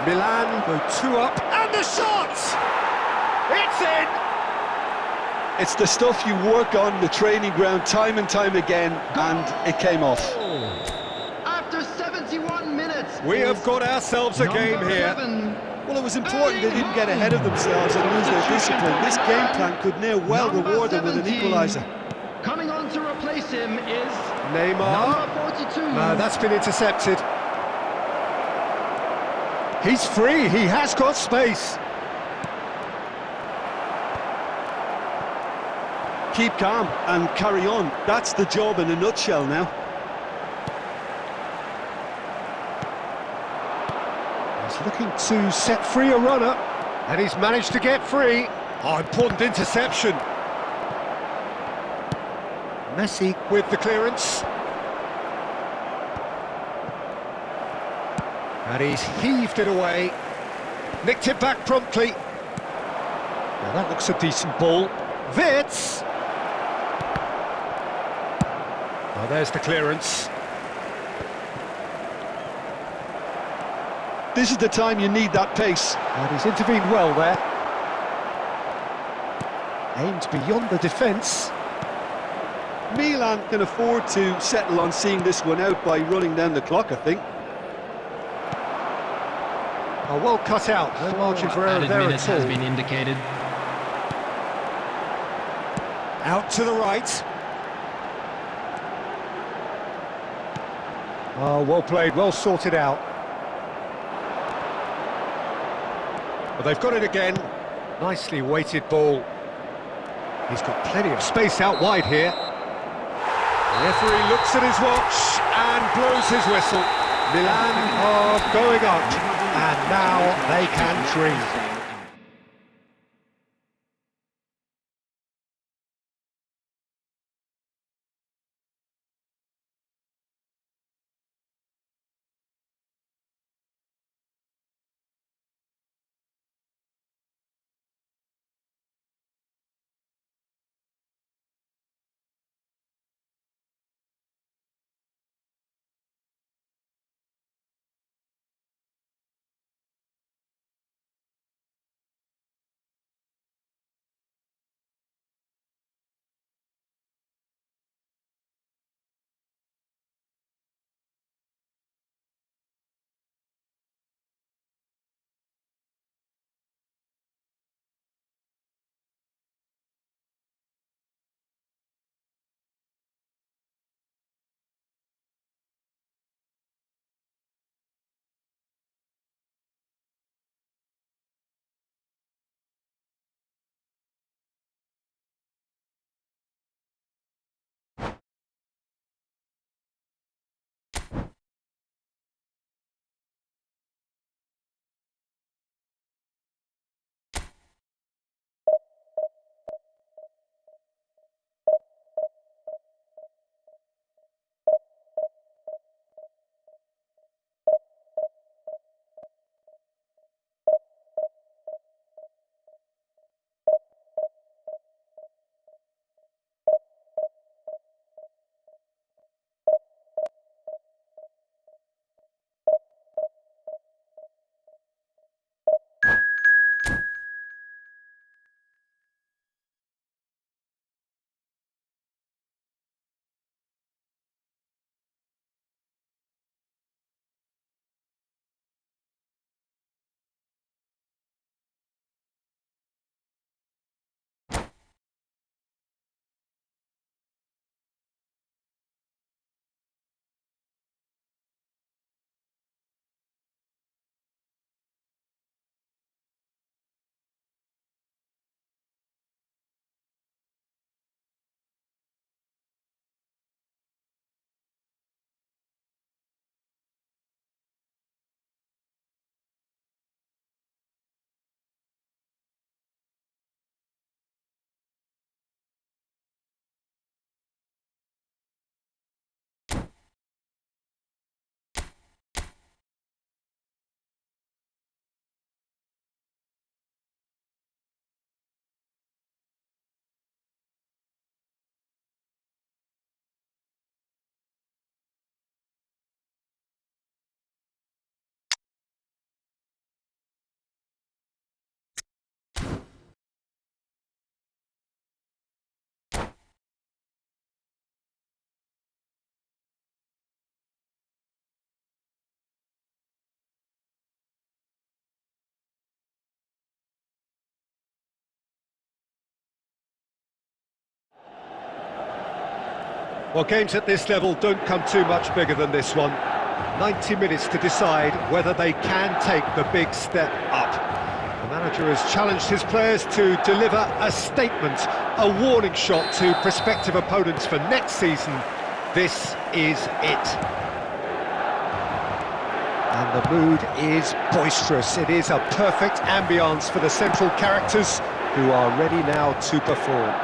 S1: Milan go 2 up, and the shot! It's in!
S2: It's the stuff you work on the training ground time and time again, and it came off.
S3: After 71 minutes,
S1: We have got ourselves a game here.
S3: 11.
S2: Well, it was important they didn't get ahead of themselves and lose their discipline. This game plan could near well reward them with an equaliser.
S3: Coming on to replace him is
S1: Neymar.
S3: number 42.
S1: No, that's been intercepted. He's free, he has got space.
S2: Keep calm and carry on. That's the job in a nutshell now.
S1: He's looking to set free a runner, and he's managed to get free. Oh, important interception. Messi with the clearance. And he's heaved it away. Nicked it back promptly. Now that looks a decent ball. Wits! Oh, there's the clearance.
S2: This is the time you need that pace.
S1: And he's intervened well there. Aimed beyond the defence.
S2: Milan can afford to settle on seeing this one out by running down the clock, I think.
S1: Oh, well cut out. No margin for error
S4: Added
S1: there
S4: minutes
S1: at all.
S4: has been indicated.
S1: Out to the right. Oh, well played, well sorted out. Well, they've got it again. Nicely weighted ball. He's got plenty of space out wide here. The referee looks at his watch and blows his whistle. Milan are going up, and now they can dream. Well, games at this level don't come too much bigger than this one. 90 minutes to decide whether they can take the big step up. The manager has challenged his players to deliver a statement, a warning shot to prospective opponents for next season. This is it. And the mood is boisterous. It is a perfect ambience for the central characters who are ready now to perform.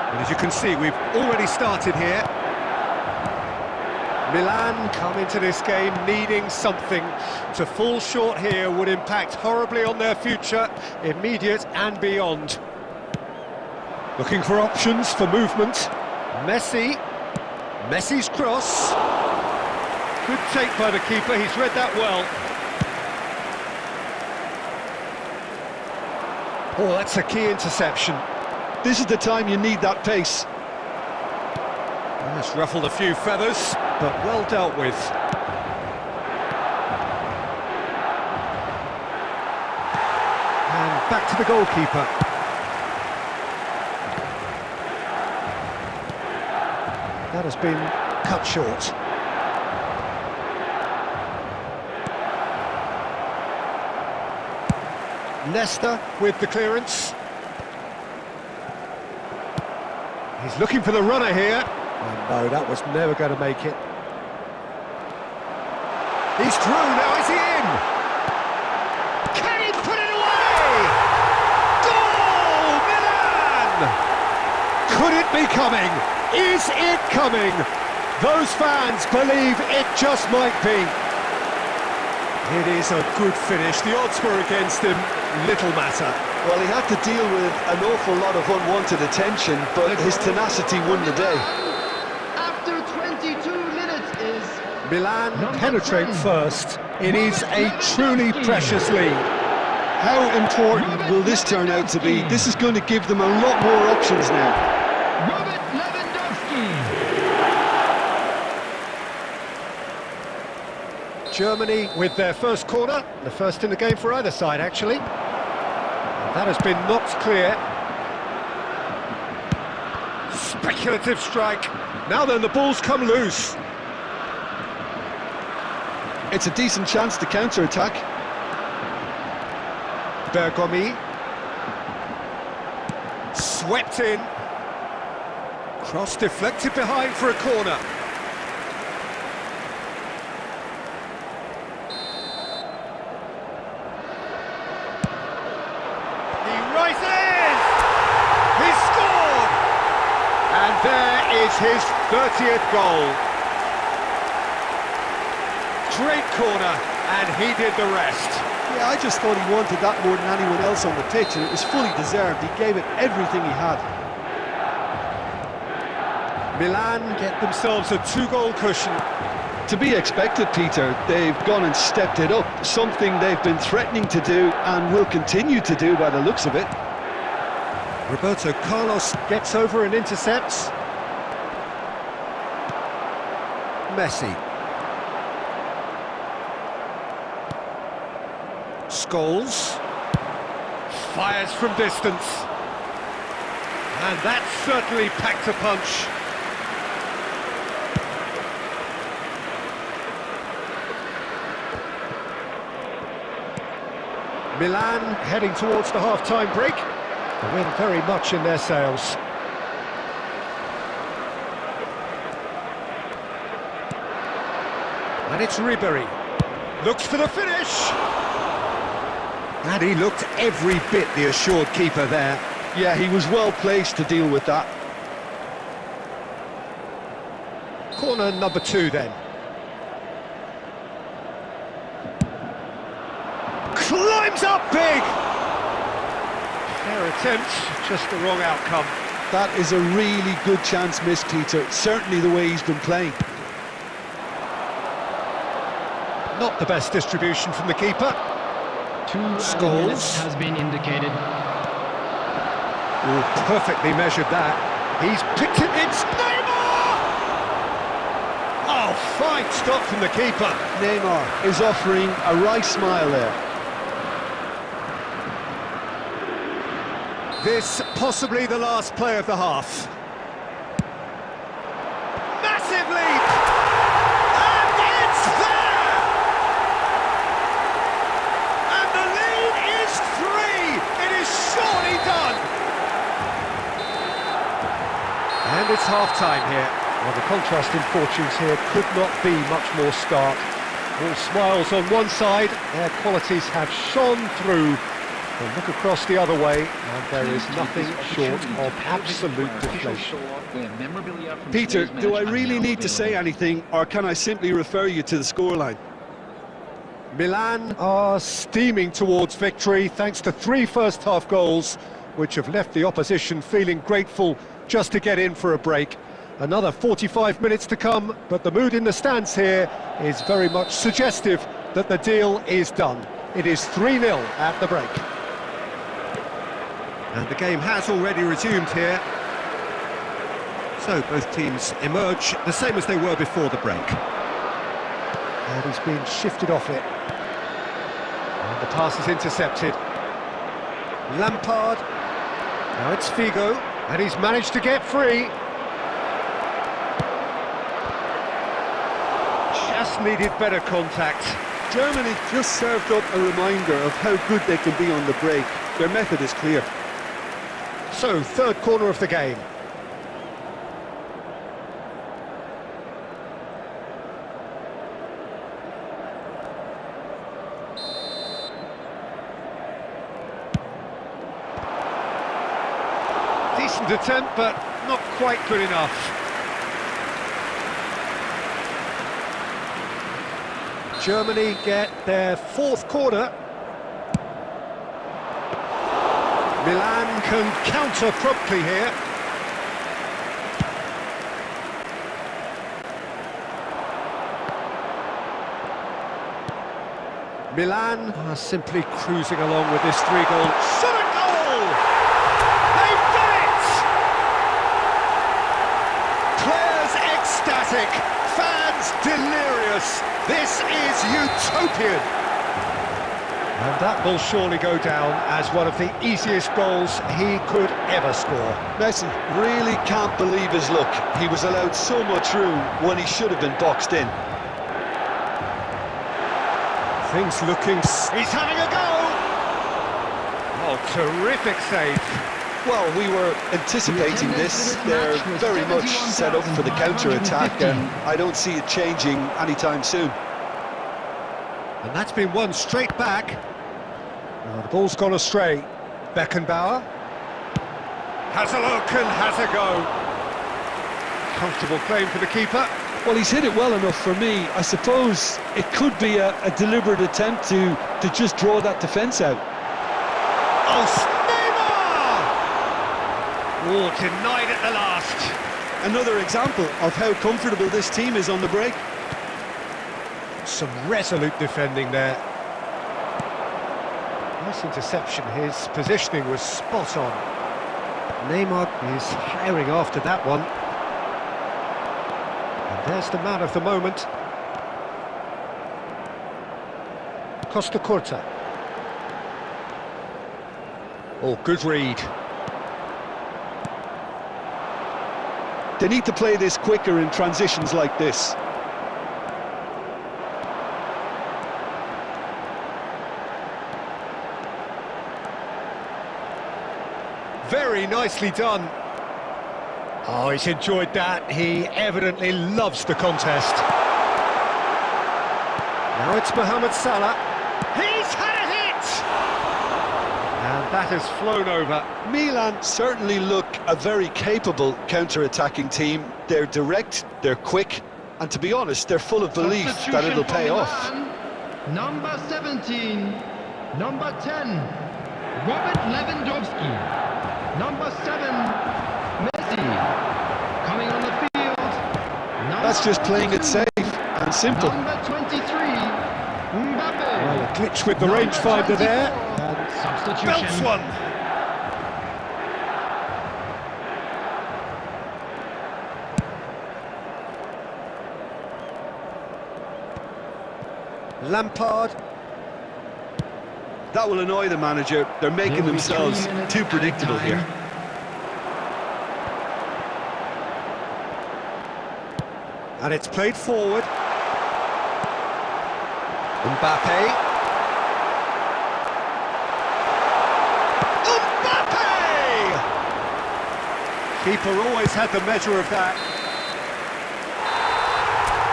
S1: And as you can see, we've already started here. Milan come into this game needing something. To fall short here would impact horribly on their future, immediate and beyond. Looking for options for movement. Messi's cross. Good take by the keeper, he's read that well. Oh, that's a key interception.
S2: This is the time you need that pace.
S1: It's ruffled a few feathers, but well dealt with. And back to the goalkeeper. That has been cut short. Nesta with the clearance. He's looking for the runner here. Oh, no, that was never going to make it. He's through, now is he in? Can he put it away? Goal, Milan! Could it be coming? Is it coming? Those fans believe it just might be. It is a good finish. The odds were against him. Little matter.
S2: Well, he had to deal with an awful lot of unwanted attention, but his tenacity won the day.
S3: After 22 minutes is...
S1: Milan penetrate first. It is a truly precious lead.
S2: How important will this turn out to be? This is going to give them a lot more options now.
S3: Robert Lewandowski.
S1: Germany with their first corner, the first in the game for either side, actually. That has been knocked clear. Speculative strike. Now then, the ball's come loose.
S2: It's a decent chance to counter-attack.
S1: Bergomi. Swept in. Cross deflected behind for a corner. There is his 30th goal. Great corner, and he did the rest.
S2: Yeah, I just thought he wanted that more than anyone else on the pitch, and it was fully deserved. He gave it everything he had.
S1: Milan get themselves a 2-goal cushion.
S2: To be expected, Peter. They've gone and stepped it up, something they've been threatening to do and will continue to do by the looks of it.
S1: Roberto Carlos gets over and intercepts. Messi. Scholes. Fires from distance. And that certainly packed a punch. Milan heading towards the half-time break. The wind very much in their sails. And it's Ribery. Looks for the finish. And he looked every bit the assured keeper there.
S2: Yeah, he was well placed to deal with that.
S1: Corner number 2 then. Climbs up big! Fair attempt, just the wrong outcome.
S2: That is a really good chance missed, Peter. Certainly the way he's been playing.
S1: Not the best distribution from the keeper.
S4: 2
S1: Scholes
S4: has been indicated.
S1: Ooh, perfectly measured that. He's picked it. It's Neymar! Oh, fine stop from the keeper.
S2: Neymar is offering a wry smile there.
S1: This possibly the last play of the half. half-time here. Well, the contrast in fortunes here could not be much more stark. All smiles on one side, their qualities have shone through. But look across the other way, and there is nothing short of absolute deflation.
S2: Peter, do I really need to say anything, or can I simply refer you to the scoreline?
S1: Milan are steaming towards victory thanks to 3 first-half goals, which have left the opposition feeling grateful just to get in for a break. Another 45 minutes to come, but the mood in the stands here is very much suggestive that the deal is done. It is 3-0 at the break. And the game has already resumed here. So both teams emerge the same as they were before the break. And he's been shifted off it. And the pass is intercepted. Lampard. Now it's Figo, and he's managed to get free. Just needed better contact.
S2: Germany just served up a reminder of how good they can be on the break. Their method is clear.
S1: So, third corner of the game. Decent attempt, but not quite good enough. Germany get their 4th corner. Milan can counter promptly here. Milan are simply cruising along with this 3-goal. Shot a goal! They've done it! Players ecstatic, fans delirious. This is utopian. And that will surely go down as one of the easiest goals he could ever score.
S2: Messi really can't believe his luck. He was allowed so much room when he should have been boxed in.
S1: Things looking... He's having a go! Oh, terrific save.
S2: Well, we were anticipating this. They're very much set up for the counter-attack, and I don't see it changing anytime soon.
S1: And that's been won straight back. Now the ball's gone astray. Beckenbauer has a look and has a go. Comfortable claim for the keeper.
S2: Well, he's hit it well enough for me. I suppose it could be a deliberate attempt to just draw that defence out.
S1: Oh, Neymar! Oh, denied at the last.
S2: Another example of how comfortable this team is on the break.
S1: Some resolute defending there. Nice interception, his positioning was spot on. Neymar is hiring after that one. And there's the man of the moment. Costa Curta. Oh, good read.
S2: They need to play this quicker in transitions like this.
S1: Very nicely done. Oh, he's enjoyed that. He evidently loves the contest. Now it's Mohamed Salah. He's had a hit! And that has flown over.
S2: Milan certainly look a very capable counter-attacking team. They're direct, they're quick, and to be honest, they're full of belief that it'll pay off.
S3: Number 17, number 10, Robert Lewandowski. Number 7, Messi. Coming on the field.
S2: That's just playing it safe and simple.
S3: Number 23, Mbappe.
S1: Well, a glitch with the rangefinder there.
S3: Substitution.
S1: Belts one. Lampard.
S2: That will annoy the manager. They're making themselves too predictable here.
S1: And it's played forward. Mbappe. Mbappe! Keeper always had the measure of that.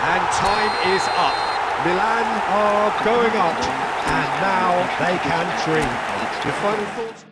S1: And time is up. Milan are going up, and now they can dream. Your final thoughts?